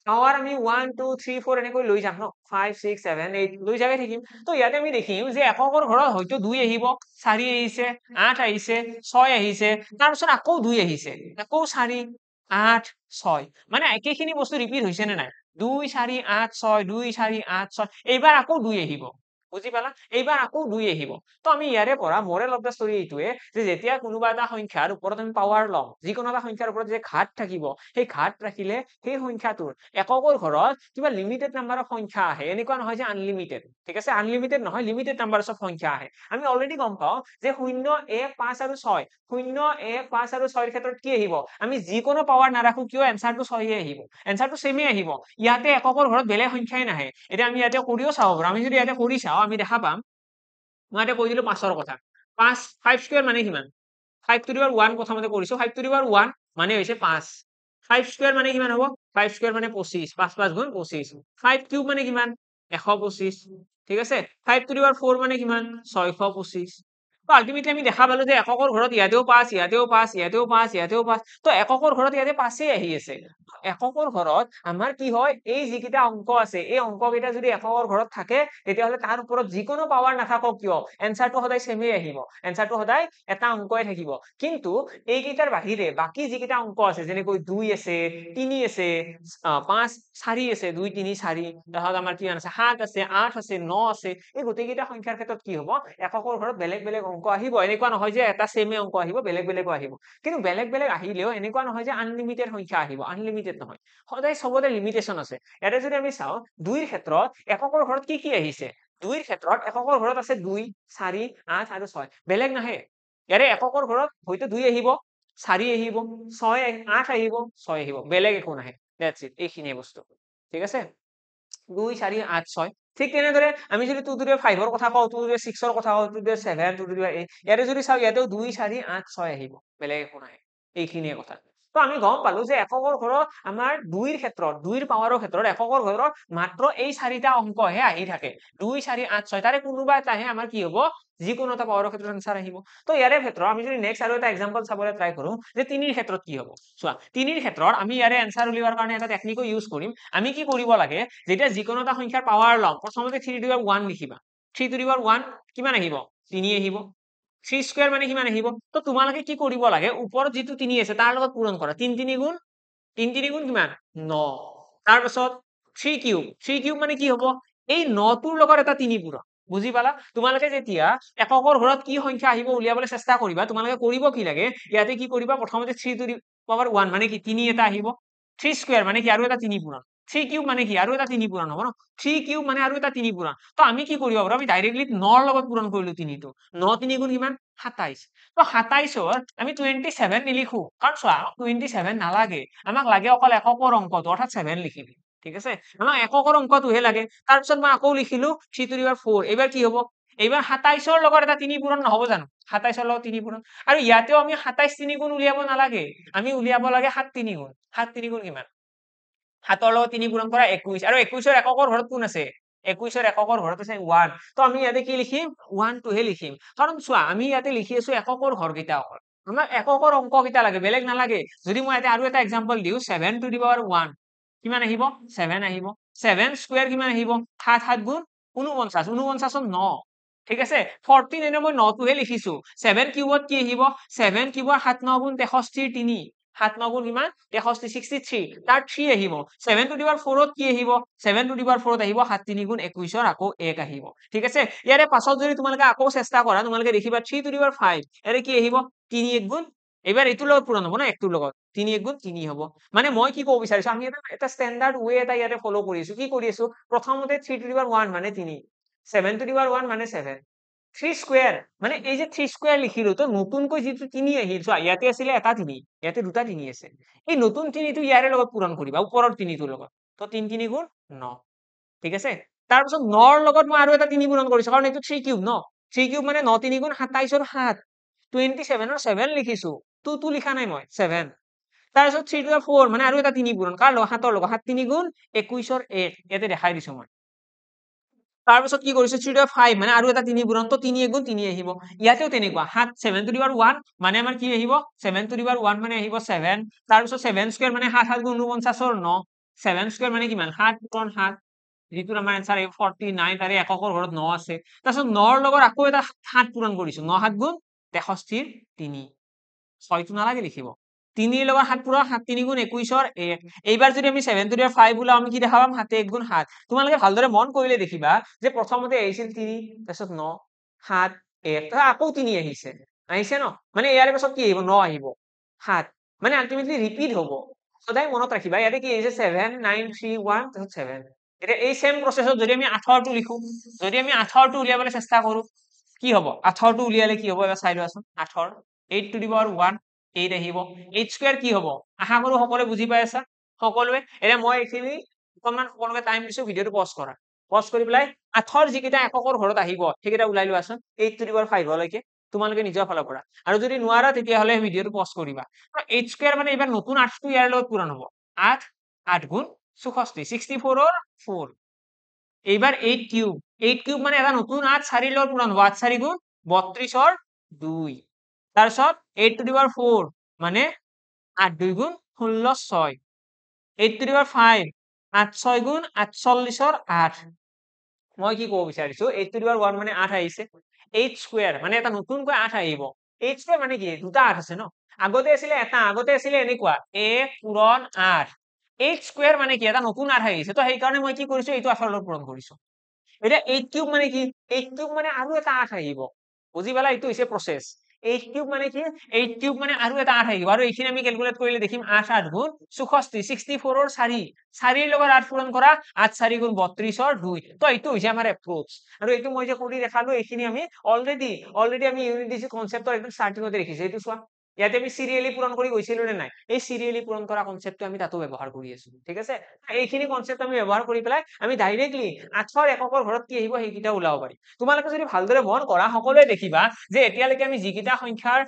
পাৱাৰ আমি 1 2 3 4 এনেকৈ লৈ যাম ন 5 6 7 8 লৈ যাই থাকিম তো ইয়াতে আমি দেখিম যে এককৰ ঘৰত হয়তো 2 আহিব 4 আহিছে 8 আহিছে 6 আহিছে তাৰ পিছত আকৌ 2 আহিছে আকৌ 4 8 6 মানে একেখিনি বস্তু ৰিপিট হৈছে নে নাই 2 4 8 6 2 4 8 6 এইবাৰ আকৌ 2 আহিব বুজি পালা এইবাৰ আকৌ 2 আহিব তো আমি ইয়াৰে পৰা মৰেল অফ দা ষ্টৰী এইটোৱে যে যেতিয়া কোনোবা এটা সংখ্যাৰ ওপৰত আমি পাৱাৰ লম যিকোনো এটা সংখ্যাৰ ওপৰত যে ঘাত থাকিব সেই ঘাত ৰাখিলে সেই সংখ্যাটোৰ এককৰ ঘৰত কিবা লিমিটেড নাম্বাৰৰ সংখ্যা আহে এনেকুৱা নহয় যে আনলিমিটেড ঠিক আছে আনলিমিটেড নহয় লিমিটেড নাম্বাৰছ অফ সংখ্যা আহে আমি অলৰেডি গম পাওঁ যে 0 1 5 আৰু 6 0 1 5 আৰু 6 ৰ ক্ষেত্ৰত কি আহিব আমি যিকোনো পাৱাৰ নাৰাখো কিয় এনসাৰটো 6 আহিব এনসাৰটো সেমে আহিব ইয়াতে এককৰ ঘৰত বেলেগ সংখ্যাই নাহে এতিয়া আমি ইয়াতে কৰিও চাব পাৰো আমি যদি ইয়াতে কৰি চাও আমি দেখা পাম মই ইয়াতে কৈ দিলো 5 ৰ কথা 5 স্কয়াৰ মানে কিমান 5 to the power 1 প্ৰথমতে কৰিছো 5 to the power 1 মানে হৈছে 5 5 স্কয়াৰ মানে কিমান হ'ব 5 স্কয়াৰ মানে 25 5 5 গুণ 25 5 কিউব মানে কিমান 125 ঠিক আছে 5 to the power 4 মানে কিমান 625 তো আলটিমেটলি আমি দেখা পালো যে এককৰ ঘৰত ইয়াতেও 5 ইয়াতেও 5 ইয়াতেও 5 ইয়াতেও 5 তো এককৰ ঘৰত ইয়াতে 5 আহি আছে এককৰ ঘৰত আমাৰ কি হয় এই যিকেইটা অংক আছে এই অংককেইটা যদি এককৰ ঘৰত থাকে তেতিয়াহ'লে তাৰ ওপৰত যিকোনো পাৱাৰ নাথাকক কিয় এনসাৰটো সদায় সেমে আহিব এনসাৰটো সদায় এটা অংকই থাকিব কিন্তু এইকেইটাৰ বাহিৰে বাকি যিকেইটা অংক আছে যেনেকৈ 2 আছে 3 আছে 5 4 আছে 2 3 4 তাহত আমাৰ কি আছে 7 আছে 8 আছে 9 আছে এই গোটেইকেইটা সংখ্যাৰ ক্ষেত্ৰত কি হ'ব এককৰ ঘৰত বেলেগ বেলেগ অংক আহিব এনেকুৱা নহয় যে এটা সেমে অংক আহিব বেলেগ বেলেগো আহিব কিন্তু বেলেগ বেলেগ আহিলেও এনেকুৱা নহয় যে আনলিমিটেড সংখ্যা আহিব আনলিমিটেড নহয় সদায় সবতে লিমিটেশন আছে ইয়াতে যদি আমি চাও 2 ৰ ক্ষেত্ৰত এককৰ ঘৰত কি কি আহিছে 2 ৰ ক্ষেত্ৰত এককৰ ঘৰত আছে 2 4 8 আৰু 6 বেলেগ নাহে ইয়াৰে এককৰ ঘৰত হয়তো 2 আহিব 4 আহিব 6 8 আহিব 6 আহিব বেলেগ একো নাহে দ্যাটস ইট এইখিনিয়ে বস্তু ঠিক আছে 2 4 8 6 ঠিক তেনেদৰে আমি যদি 2 to the 5 ৰ কথা কওঁ 2 to the 6 ৰ কথা কওঁ 2 to the 7 2 to the 8 ইয়াতে যদি চাও ইয়াতেও 2 4 8 6 আহিব বেলেগ একো নাহে এইখিনিয়ে কথা তো আমি গম পালো যে এককৰ ঘৰত আমাৰ 2 ৰ ক্ষেত্ৰত 2 ৰ পাৱাৰৰ ক্ষেত্ৰত এককৰ ঘৰত মাত্ৰ এই চাৰিটা অংকহে আহি থাকে 2 4 8 6 তাৰে কোনোবা এটাহে আমাৰ কি হ'ব যিকোনো এটা পাৱাৰৰ ক্ষেত্ৰত আনসাৰ আহিব তো ইয়াৰে ক্ষেত্ৰত আমি যদি নেক্সট আৰু এটা এক্সাম্পল চাবলৈ ট্ৰাই কৰো যে 3 ৰ ক্ষেত্ৰত কি হ'ব চোৱা 3 ৰ ক্ষেত্ৰত আমি ইয়াৰে আনসাৰ উলিওৱাৰ কাৰণে এটা টেকনিকো ইউজ কৰিম আমি কি কৰিব লাগে যেতিয়া যিকোনো এটা সংখ্যাৰ পাৱাৰ লম প্ৰথমতে 3 to the power 1 লিখিবা 3 to the power 1 কিমান আহিব 3 আহিব 3 স্কয়াৰ মানে কিমান আহিব তো তোমালোকে কি কৰিব লাগে ওপৰত যেটো 3 আছে তাৰ লগত পূৰণ কৰা 3 3 গুণ 3 3 গুণ কিমান 9 তাৰ পাছত 3 কিউব 3 কিউব মানে কি হ'ব এই 9 টোৰ লগত এটা 3 পূৰণ বুজি পালা তোমালোকে যেতিয়া এককৰ ঘৰত কি সংখ্যা আহিব উলিয়াবলৈ চেষ্টা কৰিবা তোমালোকে কৰিব কি লাগে ইয়াতে কি কৰিবা প্ৰথমতে 3 to the power 1 মানে কি 3 এটা আহিব 3 স্কয়াৰ মানে কি আৰু এটা 3 পূৰণ 3 কিউব মানে কি আৰু এটা 3 পূৰণ হ'ব ন 3 কিউব মানে আৰু এটা 3 পূৰণ তো আমি কি কৰিব পাৰো আমি ডাইৰেক্টলি 9 ৰ লগত পূৰণ কৰিলো 3 টো 9 3 গুণ কিমান 27 তো 27 আমি 27 নিলিখো কাৰণ চোৱা 27 নালাগে আমাক লাগে অকল এককৰ অংকটো অৰ্থাৎ 7 লিখিবি ঠিক আছে আমাক এককৰ অংকটোহে লাগে তাৰ পিছত মই আকৌ লিখিলো 3 to the power 4 এবাৰ কি হ'ব এইবাৰ 27 ৰ লগত এটা 3 পূৰণ নহব জানো 27 ৰ লগত 3 পূৰণ আৰু ইয়াতেও আমি 27 3 গুণ উলিয়াব নালাগে আমি উলিয়াব লাগে 7 3 গুণ 7 3 গুণ কিমান 7 ৰ লগত 3 পূৰণ কৰা 21 আৰু 21 ৰ এককৰ ঘৰত কোন আছে 21 ৰ এককৰ ঘৰত আছে 1 তো আমি ইয়াতে কি লিখিম 1 টোহে লিখিম কাৰণ চোৱা আমি ইয়াতে লিখি আছো এককৰ ঘৰ কেইটা অকল আমাক এককৰ অংক কেইটা লাগে বেলেগ নালাগে যদি মই ইয়াতে আৰু এটা এক্সাম্পল দিও 7 to the power 1 কিমান আহিব 7 আহিব 7 স্কয়াৰ কিমান আহিব 7 7 গুণ 49 49 ৰ 9 ঠিক আছে 14 এনে মই 9 টোহে লিখিছো 7 কিউবত কি আহিব 7 কিউবৰ 7 9 গুণ 63 3 7 9 গুণ কিমান 63 63 তাৰ 3 আহিব 7 to the power 4 ত কি আহিব 7 to the power 4 ত আহিব 7 3 গুণ 21 ৰ আকৌ 1 আহিব ঠিক আছে ইয়াৰে পাছত যদি তোমালোকে আকৌ চেষ্টা কৰা তোমালোকে দেখিবা 3 to the power 5 ইয়াৰে কি আহিব 3 1 গুণ এবাৰ এইটোৰ লগত পূৰণ হ'ব না একটোৰ লগত 3 1 গুণ 3 হ'ব মানে মই কি ক'ব বিচাৰিছো আমি এটা ষ্টেণ্ডাৰ্ড ৱে এটা ইয়াতে ফলো কৰি আছো কি কৰি আছো প্ৰথমতে 3 to the power 1 মানে 3 7 to the power 1 মানে 7 3 স্কয়াৰ মানে এই যে 3 স্কয়াৰ লিখিলো তো নতুনকৈ যেটো 3 আহিল চোৱা ইয়াতে আছিল এটা 3 ইয়াতে দুটা 3 আছে এই নতুন 3 টো ইয়াৰে লগত পূৰণ কৰিবা ওপৰৰ 3 টোৰ লগত তো 3 3 গুণ 9 ঠিক আছে তাৰ পিছত 9 ৰ লগত মই আৰু এটা 3 পূৰণ কৰিছো কাৰণ এইটো 3 কিউব ন 3 কিউব মানে 9 3 গুণ 27 ৰ 7 27 ৰ 7 লিখিছো 2 লিখা নাই মই 7 তাৰ পিছত 3 to the 4 মানে আৰু এটা 3 পূৰণ কাৰ লগত 7 ৰ লগত 7 3 গুণ 21 ৰ 1 ইয়াতে দেখাই দিছো মই তাৰ পিছত কি কৰিছো 3 to the 5 মানে আৰু এটা 3 পূৰণ তো 3 1 গুণ 3 আহিব ইয়াতেও তেনেকুৱা 7 to the power 1 মানে আমাৰ কি আহিব 7 to the power 1 মানে আহিব 7 তাৰ পিছত 7 স্কয়াৰ মানে 7 7 গুণ 49 ৰ 9 7 স্কয়াৰ মানে কিমান 7 গুণ 7 যিটো আমাৰ আনসাৰ আহিব 49 তাৰে এককৰ ঘৰত 9 আছে তাৰপিছত 9 ৰ লগত আকৌ এটা 7 পূৰণ কৰিছো 9 7 গুণ 63 3 6 টো নালাগে লিখিব 3 ৰ লগত 7 পূৰণ 7 3 গুণ 21 ৰ 1 এইবাৰ যদি আমি 7 to the power 5 ওলাও আমি কি দেখা পাম 7 1 গুণ 7 তোমালোকে ভালদৰে মন কৰিলে দেখিবা যে প্ৰথমতে আহিছিল 3 তাৰপিছত 9 7 1 তাৰপিছত আকৌ 3 আহিছে আহিছে ন মানে ইয়াৰ পাছত কি আহিব 9 আহিব 7 মানে আলটিমেটলি ৰিপিট হ'ব সদায় মনত ৰাখিবা ইয়াতে কি আহিছে 7 9 3 1 তাৰপিছত 7 এতিয়া এই সেম প্ৰসেসত যদি আমি 18 টো লিখো যদি আমি 18 টো উলিয়াবলৈ চেষ্টা কৰো কি হ'ব 18 টো উলিয়ালে কি হ'ব এবাৰ চাই লোৱাচোন 18 8 to the power 1 8 আহিব 8 স্কয়াৰ কি হ'ব আশা কৰো সকলোৱে বুজি পাই আছা সকলোৱে এতিয়া মই এইখিনি অকনমান সকলোকে টাইম দিছো ভিডিওটো পজ কৰা পজ কৰি পেলাই 8 যিকেইটা এককৰ ঘৰত আহিব সেইকেইটা ওলাই লোৱাচোন 8 to the power 5 লৈকে তোমালোকে নিজৰ ফালৰ পৰা আৰু যদি নোৱাৰা তেতিয়াহ'লে ভিডিওটো পজ কৰিবা 8 স্কয়াৰ মানে এবাৰ নতুন 8 টো ইয়াৰ লগত পূৰণ হ'ব 8 8 গুণ 64 64 ৰ 4 এইবাৰ 8 কিউব মানে এটা নতুন 8 4 ৰ লগত পূৰণ হ'ব 8 4 গুণ 32 ৰ 2 তাৰপিছত 8 to the power 4 মানে 8 2 গুণ 16 6 8 to the power 5 8 6 গুণ 48 ৰ 8 মই কি ক'ব বিচাৰিছো 8 to the power 1 মানে 8 আহিছে 8 স্কয়াৰ মানে এটা নতুনকৈ 8 আহিব 8 স্কয়াৰ মানে কি দুটা 8 আছে ন আগতে আছিলে এটা আগতে আছিলে এনেকুৱা 1 পূৰণ 8 8 স্কয়াৰ মানে কি এটা নতুন 8 আহিছে তো সেই কাৰণে মই কি কৰিছো এইটো 8 ৰ লগত পূৰণ কৰিছো এতিয়া 8 কিউব মানে কি 8 কিউব মানে আৰু এটা 8 আহিব বুজি পালা এইটো হৈছে প্ৰসেস 8 কিউব মানে কি 8 কিউব মানে আৰু এটা 8 আহিব আৰু এইখিনি আমি ক্যালকুলেট কৰিলে দেখিম 8 8 গুণ 64 64 ৰ 4 4 ৰ লগত 8 পূৰণ কৰা 8 4 গুণ 32 ৰ 2 তো এইটো হৈছে আমাৰ এপ্ৰোচ আৰু এইটো মই যে কৰি দেখালো এইখিনি আমি অলৰেডি আমি ইউনিট ডিজিট কনসেপ্টৰ একদম স্টাৰ্টিংতে দেখিছো এইটো চোৱা ইয়াতে আমি সিৰিয়ালি পূৰণ কৰি গৈছিলো নে নাই এই সিৰিয়ালি পূৰণ কৰা কনসেপ্টটো আমি তাতো ব্যৱহাৰ কৰি আছো ঠিক আছে এইখিনি কনসেপ্ট আমি ব্যৱহাৰ কৰি পেলাই আমি ডাইৰেক্টলি 8ৰ এককৰ ঘৰত কি আহিব সেইকিটা ওলাব পাৰি তোমালোকে যদি ভালদৰে মন কৰা সকলোৱে দেখিবা যে এতিয়ালৈকে আমি যিকিটা সংখ্যাৰ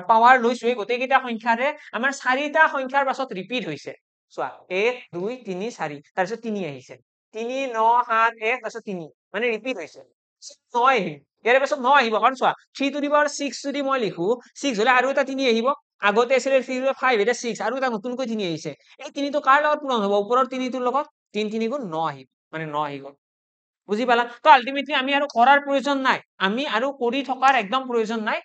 পাৱাৰ লৈছো এই গোটেইকিটা সংখ্যাৰে আমাৰ 4টা সংখ্যাৰ পাছত ৰিপিট হৈছে চোৱা 1 2 3 4 তাৰপিছত 3 আহিছে 3 9 7 1 তাৰপিছত 3 মানে ৰিপিট হৈছে 9 আহিব ইয়াৰ পাছত 9 আহিব কাৰণ চোৱা 3 to the power 6 যদি মই লিখো 6 হলে আৰু এটা 3 আহিব আগতে আছিল 3 to the 5 এটা 6 আৰু এটা নতুনকৈ 3 আহিছে এই 3 টো কাৰ লগত পূৰণ হ'ব ওপৰৰ 3 টোৰ লগত 3 3 গুণ 9 আহিব মানে 9 আহি গ'ল বুজি পালা তো আলটিমেটলি আমি আৰু কৰাৰ প্ৰয়োজন নাই আমি আৰু কৰি থকাৰ একদম প্ৰয়োজন নাই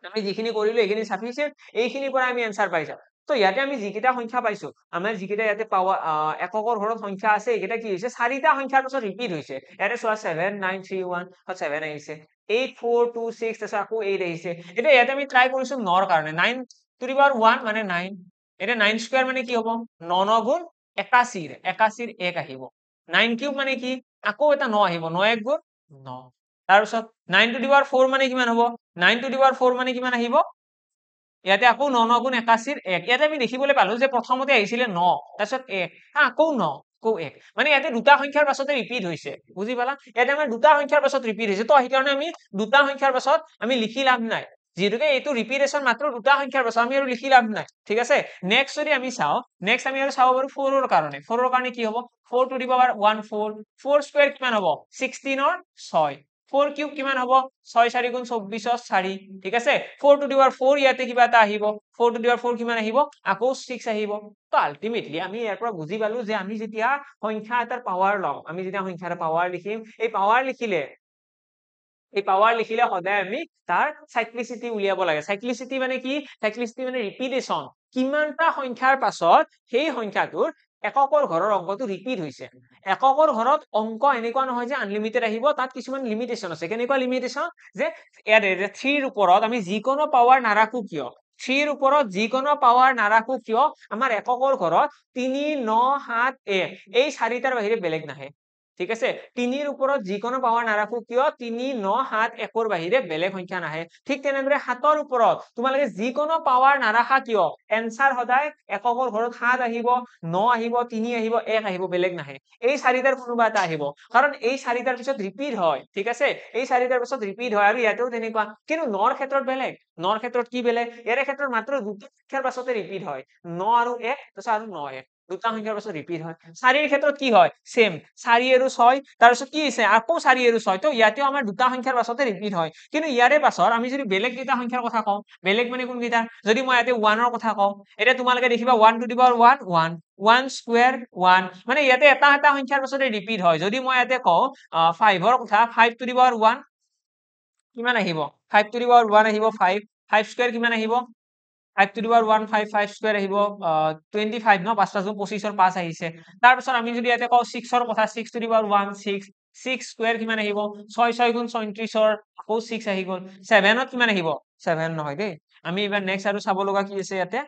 আমি যিখিনি কৰিলো এইখিনি সাফিসিয়েন্ট এইখিনিৰ পৰা আমি আনসাৰ পাই যাম তো ইয়াতে আমি যিকিটা সংখ্যা পাইছো আমাৰ যিকিটা ইয়াতে পাৱাৰ এককৰ ঘৰত সংখ্যা আছে এইকিটা কি হৈছে 4টা সংখ্যাৰ পাছত ৰিপিট হৈছে ইয়াতে চোৱা 7 9 3 1 7 আহিছে 8 4 2 6 তাৰপিছত আকৌ 8 আহিছে এতিয়া ইয়াতে আমি ট্ৰাই কৰিছো 9 ৰ কাৰণে 9 to the power 1 মানে 9 এটা 9 স্কয়ার মানে কি হ'ব 9 9 গুণ 81 81 1 আহিব 9 কিউব মানে কি আকৌ এটা 9 আহিব 9 1 গুণ 9 তাৰপিছত 9 to the power 4 মানে কিমান হ'ব 9 to the power 4 মানে কিমান আহিব ইয়াতে আকৌ 9 9 গুণ 81 1 ইয়াতে আমি দেখিবলৈ পালো যে প্ৰথমতে আহিছিলে 9 তাৰপিছত 1 আকৌ 9 আকৌ 1 মানে ইয়াতে দুটা সংখ্যাৰ পাছতে ৰিপিট হৈছে বুজি পালা ইয়াতে আমাৰ দুটা সংখ্যাৰ পাছত ৰিপিট হৈছে তো সেই কাৰণে আমি দুটা সংখ্যাৰ পাছত আমি লিখি লাভ নাই যেহেতুকে এইটো ৰিপিটেশন মাত্ৰ দুটা সংখ্যাৰ পাছত আমি আৰু লিখি লাভ নাই ঠিক আছে নেক্সট যদি আমি চাও নেক্সট আমি আৰু চাব পাৰো 4 ৰ কাৰণে 4 ৰ কাৰণে কি হ'ব 4 to the power 1 4 4 স্কয়ার কিমান হ'ব 16 ৰ 6 4 কিউব কিমান হ'ব 6 4 গুণ 24 ৰ 4 ঠিক আছে 4 to the power 4 ইয়াতে কিবা এটা আহিব 4 to the power 4 কিমান আহিব আকৌ 6 আহিব তো আলটিমেটলি আমি ইয়াৰ পৰা বুজি পালো যে আমি যেতিয়া সংখ্যা এটাৰ পাৱাৰ লম আমি যেতিয়া সংখ্যাৰ পাৱাৰ লিখিম এই পাৱাৰ লিখিলে সদায় আমি তাৰ সাইক্লিসিটি উলিয়াব লাগে সাইক্লিসিটি মানে কি সাইক্লিসিটি মানে ৰিপিটেশন কিমানটা সংখ্যাৰ পাছত সেই সংখ্যাটোৰ এককৰ ঘৰৰ অংকটো ৰিপিট হৈছে এককৰ ঘৰত অংক এনেকুৱা নহয় যে আনলিমিটেড আহিব তাত কিছুমান লিমিটেশন আছে কেনেকুৱা লিমিটেশন যে 3 ৰ ওপৰত আমি যিকোনো পাৱাৰ নাৰাখো কিয় 3 ৰ ওপৰত যিকোনো পাৱাৰ নাৰাখো কিয় আমাৰ এককৰ ঘৰত 3 9 7 1 এই চাৰিটাৰ বাহিৰে বেলেগ নাহে ঠিক আছে 3 ৰ ওপৰত যিকোনো পাৱাৰ নাৰাখো কিয় 3 9 7 1 ৰ বাহিৰে বেলেগ সংখ্যা নাহে ঠিক তেনেদৰে 7 ৰ ওপৰত তোমালোকে যিকোনো পাৱাৰ নাৰাখা কিয় এনসাৰ সদায় এককৰ ঘৰত 7 আহিব 9 আহিব 3 আহিব 1 আহিব বেলেগ নাহে এই চাৰিটাৰ কোনোবা এটা আহিব কাৰণ এই চাৰিটাৰ পিছত ৰিপিট হয় ঠিক আছে এই চাৰিটাৰ পিছত ৰিপিট হয় আৰু ইয়াতেও তেনেকুৱা কিন্তু 9 ৰ ক্ষেত্ৰত বেলেগ 9 ৰ ক্ষেত্ৰত কি বেলেগ ইয়াৰ ক্ষেত্ৰত মাত্ৰ দুটা সংখ্যাৰ পাছতে ৰিপিট হয় 9 আৰু 1 তাৰপিছত আৰু 9 1 দুটা সংখ্যাৰ পাছত ৰিপিট হয় 4 ৰ ক্ষেত্ৰত কি হয় সেম 4 আৰু 6 তাৰপিছত কি আছে আকৌ 4 আৰু 6 তো ইয়াতেও আমাৰ দুটা সংখ্যাৰ পাছতে ৰিপিট হয় কিন্তু ইয়াৰে পাছত আমি যদি বেলেগ দুটা সংখ্যাৰ কথা কওঁ বেলেগ মানে কোন কেইটা যদি মই ইয়াতে 1 ৰ কথা কওঁ এতিয়া তোমালোকে দেখিবা 1 to the power 1 1 1 স্কয়ার 1 মানে ইয়াতে এটা এটা সংখ্যাৰ পাছতে ৰিপিট হয় যদি মই ইয়াতে কওঁ 5 ৰ কথা 5 to the power 1 কিমান আহিব 5 to the power 1 আহিব 5 5 স্কয়ার কিমান আহিব 5 to the power 1 5 5 স্কয়ার আহিব 25 ন 5 5 25 ৰ 5 আহিছে তাৰ পিছত আমি যদি ইয়াতে কওঁ 6 ৰ কথা 6 to the power 1 6 6 স্কয়াৰ কিমান আহিব 6 6 গুণ 37 ৰ আকৌ 6 আহি গ'ল 7 ত কিমান আহিব 7 নহয় দেই আমি এবাৰ নেক্সট আৰু চাব লগা কি আছে ইয়াতে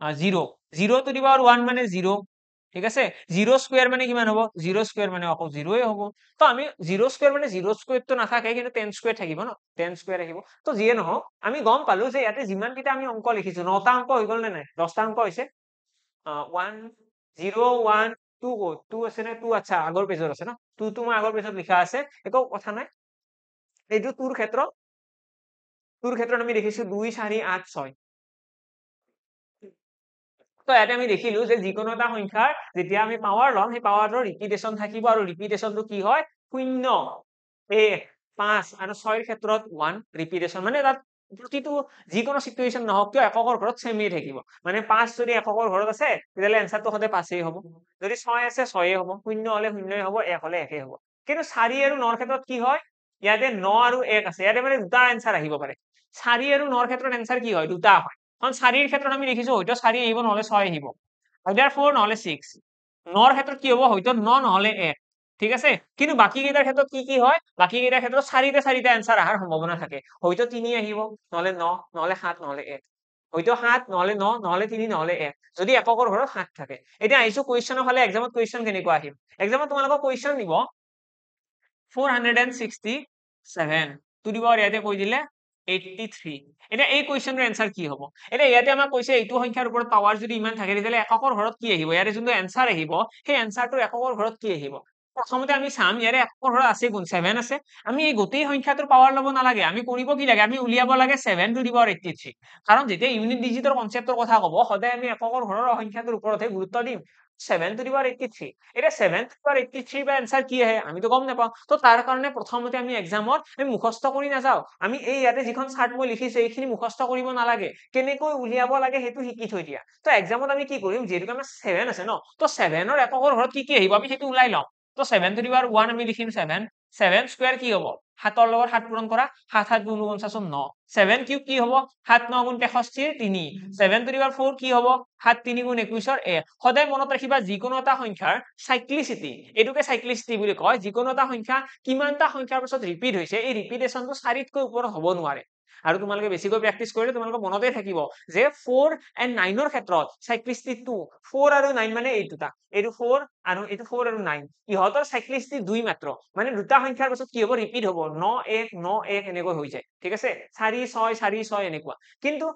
0 0 to the power 1 মানে 0 ঠিক আছে 0 স্কয়ার মানে কিমান হ'ব 0 স্কয়ার মানে আকৌ 0 হ'ব তো আমি 0 স্কয়ার মানে 0 স্কয়ার তো নাথাকে কিন্তু 10 স্কয়ার থাকিব ন 10 স্কয়ার আহিব তো যিয়ে নহওক আমি গম পালো যে ইয়াতে যিমান কিটা আমি অংক লিখিছো 9টা অংক হৈ গল নে নাই 10টা অংক হৈছে 1 0 1 2 2 আছে নে 2 আচ্ছা আগৰ পেজত আছে ন 2 মই আগৰ পেজত লিখা আছে একো কথা নাই এইটো তোৰ ক্ষেত্ৰত আমি দেখিছো 2 4 8 6 তো ইয়াতে আমি দেখিলো যে যিকোনো এটা সংখ্যাৰ যেতিয়া আমি পাৱাৰ লম সেই পাৱাৰৰ ৰিপিটেশন থাকিব আৰু ৰিপিটেশনটো কি হয় 0 1 5 আৰু 6 ৰ ক্ষেত্ৰত 1 ৰিপিটেশন মানে তাত প্ৰতিটো যিকোনো সিচুৱেশন নহওক কিয় এককৰ ঘৰত সেমে থাকিব মানে 5 যদি এককৰ ঘৰত আছে তেতিয়ালে এনসাৰটো সদায় 5 হ'ব যদি 6 আছে 6 হ'ব 0 হলে 0 হ'ব 1 হলে 1 হ'ব কিন্তু 4 আৰু 9 ৰ ক্ষেত্ৰত কি হয় ইয়াতে 9 আৰু 1 আছে ইয়াতে মানে দুটা এনসাৰ আহিব পাৰে 4 আৰু 9 ৰ ক্ষেত্ৰত এনসাৰ কি হয় দুটা হয় কাৰণ 4 ৰ ক্ষেত্ৰত আমি দেখিছো হয়তো 4 আহিব নহলে 6 আহিব therefore নহলে 6 9 ৰ ক্ষেত্ৰত কি হ'ব হয়তো 9 নহলে 1 ঠিক আছে, কিন্তু বাকি কেইটাৰ ক্ষেত্ৰত কি হয়, বাকি কেইটাৰ ক্ষেত্ৰত চাৰিটা এনসাৰ অহাৰ সম্ভাৱনা থাকে, হয়তো 3 আহিব, নহলে 9, নহলে 7, নহলে 1, হয়তো 7, নহলে 9, নহলে 3, নহলে 1, যদি এককৰ ঘৰত 7 থাকে। এতিয়া আহিছো কুৱেশ্যনৰ ফালে, এক্সামত কুৱেশ্যন কেনেকুৱা আহিব। এক্সামত তোমালোকক কুৱেশ্যন দিব 467 টু দি পাৱাৰ ইয়াতে কৈ দিলে 83। এতিয়া এই কুৱেশ্যনটোৰ এনসাৰ কি হ'ব? এতিয়া ইয়াতে আমাক কৈছে এইটো সংখ্যাৰ ওপৰত পাৱাৰ যদি ইমান থাকে তেতিয়াহ'লে এককৰ ঘৰত কি আহিব, ইয়াতে যোনটো এনসাৰ আহিব সেই এনসাৰটোৰ এককৰ ঘৰত কি আহিব। প্ৰথমতে আমি চাম ইয়াৰে এককৰ ঘৰত আছে কোন, 7 আছে। আমি এই গোটেই সংখ্যাটোৰ পাৱাৰ ল'ব নালাগে, আমি কৰিব কি লাগে, আমি উলিয়াব লাগে 7 টু দি পাৱাৰ 83। কাৰণ যেতিয়া ইউনিট ডিজিটৰ কনচেপ্টৰ কথা ক'ব সদায় আমি এককৰ ঘৰৰ সংখ্যাটোৰ ওপৰতহে গুৰুত্ব দিম। 7 টু দি পাৱাৰ 83, এতিয়া 7 টু দি পাৱাৰ 83 বা এনসাৰ কি আহে আমিতো গম নাপাওঁ। তো তাৰ কাৰণে প্ৰথমতে আমি এক্সামত আমি মুখস্থ কৰি নাযাওঁ, আমি এই ইয়াতে যিখন চাৰ্ট মই লিখিছো এইখিনি মুখস্থ কৰিব নালাগে, কেনেকৈ উলিয়াব লাগে সেইটো শিকি থৈ দিয়া। তো এক্সামত আমি কি কৰিম, যিহেতু আমাৰ 7 আছে ন, তো 7ৰ এককৰ ঘৰত কি আহিব আমি সেইটো ওলাই লওঁ। তো 7 টু দি পাৱাৰ 1 আমি লিখিম 7, 7 স্কয়াৰ কি হ'ব, 7ৰ লগত 7 পূৰণ কৰা, 7 7 গুণ 49 9, 7 কিউব কি হ'ব, 7 9 গুণ 63 3, 7 টু দি পাৱাৰ 4 কি হ'ব, 7 3 গুণ 21 1। সদায় মনত ৰাখিবা যিকোনো এটা সংখ্যাৰ সাইক্লিসিটি, এইটোকে সাইক্লিসিটি বুলি কয়, যিকোনো এটা সংখ্যা কিমানটা সংখ্যাৰ পিছত ৰিপিট হৈছে এই ৰিপিটেশনটো 4তকৈ ওপৰত হ'ব নোৱাৰে। আৰু তোমালোকে বেছিকৈ প্ৰেক্টিস কৰিলে তোমালোকৰ মনতে থাকিব যে 4 and 9ৰ ক্ষেত্ৰত সাইক্লিসিটি 2, 4 আৰু 9 মানে এই দুটা, এইটো 4 আৰু এইটো 4 আৰু 9, ইহঁতৰ সাইক্লিসিটি 2 মাত্ৰ, মানে দুটা সংখ্যাৰ পিছত কি হ'ব ৰিপিট হ'ব, 9 1 9 1 এনেকৈ হৈ যায়। ঠিক আছে, 4 6 4 6 এনেকুৱা। কিন্তু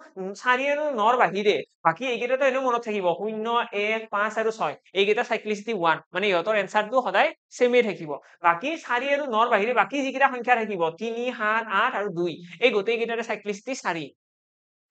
4 আৰু 9ৰ বাহিৰে বাকি এইকেইটাতো এনেও মনত থাকিব, 0 1 5 আৰু 6, এইকেইটা সাইক্লিসিটি 1, মানে ইহঁতৰ এনসাৰটো সদায় সেমে থাকিব। বাকি 4 আৰু 9ৰ বাহিৰে বাকি যিকেইটা সংখ্যা থাকিব 3 7 8 আৰু 2, এই গোটেই কেইটাৰে সাইক্লিসিটি 4।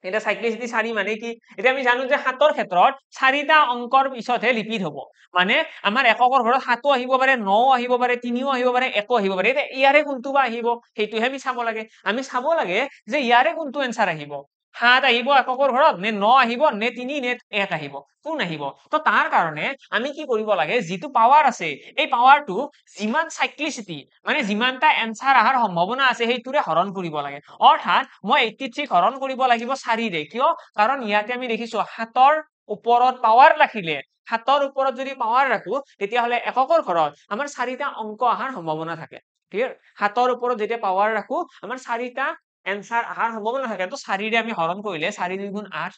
এটা সাইক্লিসিটি 4 মানে কি, এতিয়া আমি জানো যে 7ৰ ক্ষেত্ৰত 4টা অংকৰ পিছতহে ৰিপিট হ'ব, মানে আমাৰ এককৰ ঘৰত 7ও আহিব পাৰে, 9ও আহিব পাৰে, 3ও আহিব পাৰে, 1ও আহিব পাৰে। এতিয়া ইয়াৰে কোনটো বা আহিব সেইটোহে আমি চাব লাগে, আমি চাব লাগে যে ইয়াৰে কোনটো এনসাৰ আহিব, 7 আহিব এককৰ ঘৰত, নে 9 আহিব, নে 3 নে 1 আহিব, কোন আহিব। তো তাৰ কাৰণে আমি কি কৰিব লাগে, যিটো পাৱাৰ আছে এই পাৱাৰটো যিমান সাইক্লিসিটি মানে যিমানটা এনসাৰ অহাৰ সম্ভাৱনা আছে সেইটোৰে হৰণ কৰিব লাগে। অৰ্থাৎ মই 83 হৰণ কৰিব লাগিব 4ৰে, কিয়, কাৰণ ইয়াতে আমি দেখিছো 7ৰ ওপৰত পাৱাৰ ৰাখিলে, 7ৰ ওপৰত যদি পাৱাৰ ৰাখো তেতিয়াহ'লে এককৰ ঘৰত আমাৰ 4টা অংক অহাৰ সম্ভাৱনা থাকে। ক্লিয়াৰ, 7ৰ ওপৰত যেতিয়া পাৱাৰ ৰাখো আমাৰ 4টা এনসাৰ অহাৰ সম্ভাৱনা থাকে। তো 4ৰে আমি হৰণ কৰিলে 4 2 গুণ 8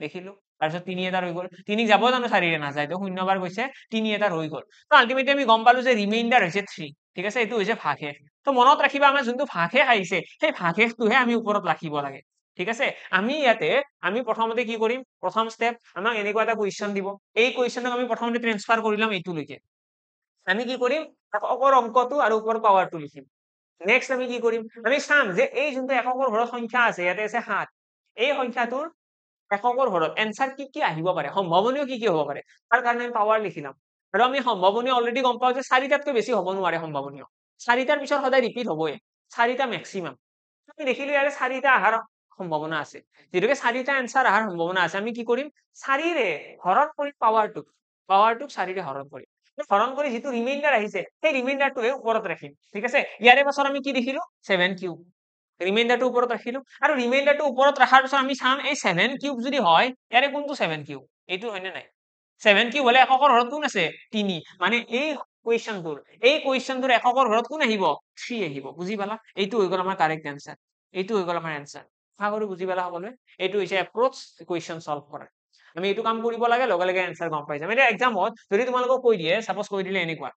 দেখিলো, তাৰপিছত 3 এটা ৰৈ গ'ল, 3 যাব জানো 4ৰে নাযায়, তো 0 বাৰ গৈছে, 3 এটা ৰৈ গ'ল। তো আলটিমেটলি আমি গম পালো যে ৰিমাইণ্ডাৰ হৈছে 3। ঠিক আছে, এইটো হৈছে ভাগশেষ। তো মনত ৰাখিবা আমাৰ যোনটো ভাগশেষ আহিছে সেই ভাগশেষটোহে আমি ওপৰত ৰাখিব লাগে। ঠিক আছে, আমি ইয়াতে আমি প্ৰথমতে কি কৰিম, প্ৰথম স্টেপ আমাক এনেকুৱা এটা কুৱেশ্যন দিব, এই কুৱেশ্যনক আমি প্ৰথমতে ট্ৰান্সফাৰ কৰি ল'ম এইটোলৈকে। আমি কি কৰিম, এককৰ অংকটো আৰু ওপৰ পাৱাৰটো লিখিম। নেক্সট আমি কি কৰিম, আমি চাম যে এই যোনটো এককৰ ঘৰত সংখ্যা আছে, ইয়াতে আছে 7, এই সংখ্যাটোৰ এককৰ ঘৰত এনসাৰ কি আহিব পাৰে, সম্ভাৱনীয় কি হ'ব পাৰে, তাৰ কাৰণে আমি পাৱাৰ লিখি ল'ম। আৰু আমি সম্ভাৱনীয় অলৰেডি গম পাওঁ যে 4টাতকৈ বেছি হ'ব নোৱাৰে সম্ভাৱনীয়, 4টাৰ পিছত সদায় ৰিপিট হ'বই, 4টা মেক্সিমাম। আমি দেখিলো ইয়াৰে 4টা অহাৰ সম্ভাৱনা আছে, যিহেতুকে 4টা এনসাৰ অহাৰ সম্ভাৱনা আছে, আমি কি কৰিম 4ৰে হৰণ কৰি পাৱাৰটোক 4ৰে হৰণ কৰিম, হৰণ কৰি যিটো ৰিমাইণ্ডাৰ আহিছে সেই ৰিমাইণ্ডাৰটোৱে ওপৰত ৰাখিম। ঠিক আছে, ইয়াৰে পাছত আমি কি দেখিলো 7 কিউব, ৰিমাইণ্ডাৰটো ওপৰত ৰাখিলো, আৰু ৰিমাইণ্ডাৰটো ওপৰত ৰাখাৰ পিছত আমি চাম এই 7 কিউব যদি হয় ইয়াৰে কোনটো 7 কিউব, এইটো হয়নে নাই। 7 কিউব হলে এককৰ ঘৰত কোন আছে 3, মানে এই কুৱেশ্যনটোৰ এককৰ ঘৰত কোন আহিব 3 আহিব। বুজি পালা, এইটো হৈ গ'ল আমাৰ কাৰেক্ট এনসাৰ, এইটো হৈ গ'ল আমাৰ এনসাৰ। আশা কৰো বুজি পালা সকলোৱে, এইটো হৈছে এপ্ৰচ কুৱেশ্যন সলভ কৰা। আমি এইটো কাম কৰিব লাগে, লগে লগে এনসাৰ গম পাই যাম। এতিয়া এক্সামত যদি তোমালোকক কৈ দিয়ে, সাপোজ কৈ দিলে এনেকুৱা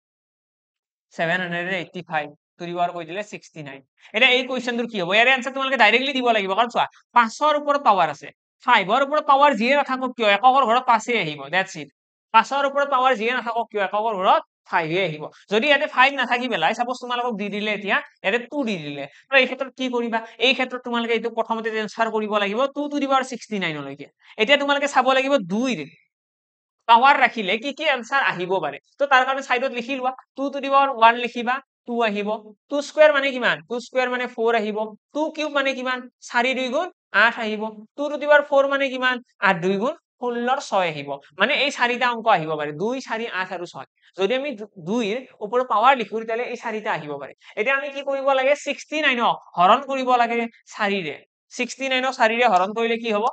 785 টু দি পাৱাৰ কৈ দিলে 69, এতিয়া এই কুৱেশ্যনটোৰ কি হ'ব, ইয়াৰে এনসাৰ তোমালোকে ডাইৰেক্টলি দিব লাগিব, কাৰণ চোৱা 5ৰ ওপৰত পাৱাৰ আছে, 5ৰ ওপৰত পাৱাৰ যিয়ে নাথাকক কিয় এককৰ ঘৰত 5 আহিব, দ্যাটছ ইট। 5ৰ ওপৰত পাৱাৰ যিয়ে নাথাকক কিয় এককৰ ঘৰত 5 আহিব। যদি ইয়াতে 5 নাথাকি পেলাই সাপোজ তোমালোকক দি দিলে এতিয়া ইয়াতে 2 দি দিলে, তো এই ক্ষেত্ৰত কি কৰিবা, এই ক্ষেত্ৰত তোমালোকে এইটো প্ৰথমতে ট্ৰান্সফাৰ কৰিব লাগিব 2 টু দি পাৱাৰ 69 লৈকে। এতিয়া তোমালোকে চাব লাগিব 2ৰ পাৱাৰ ৰাখিলে কি এনসাৰ আহিব পাৰে, তো তাৰ কাৰণে সাইডত লিখি লোৱা 2 টু দি পাৱাৰ 1 লিখিবা, 2 আহিব, 2 স্কয়াৰ মানে কিমান, 2 স্কয়াৰ মানে 4 আহিব, 2 কিউব মানে কিমান 4 2 গুণ 8 আহিব, 2 টু দি পাৱাৰ 4 মানে কিমান 8 2 গুণ 16 6 আহিব, মানে এই 4টা অংক আহিব পাৰে 2 4 8 আৰু 6। যদি আমি 2ৰ ওপৰত পাৱাৰ লিখো তেতিয়াহ'লে এই 4টা আহিব পাৰে। এতিয়া আমি কি কৰিব লাগে 69ক হৰণ কৰিব লাগে 4ৰে, 69ক 4ৰে হৰণ কৰিলে কি হ'ব,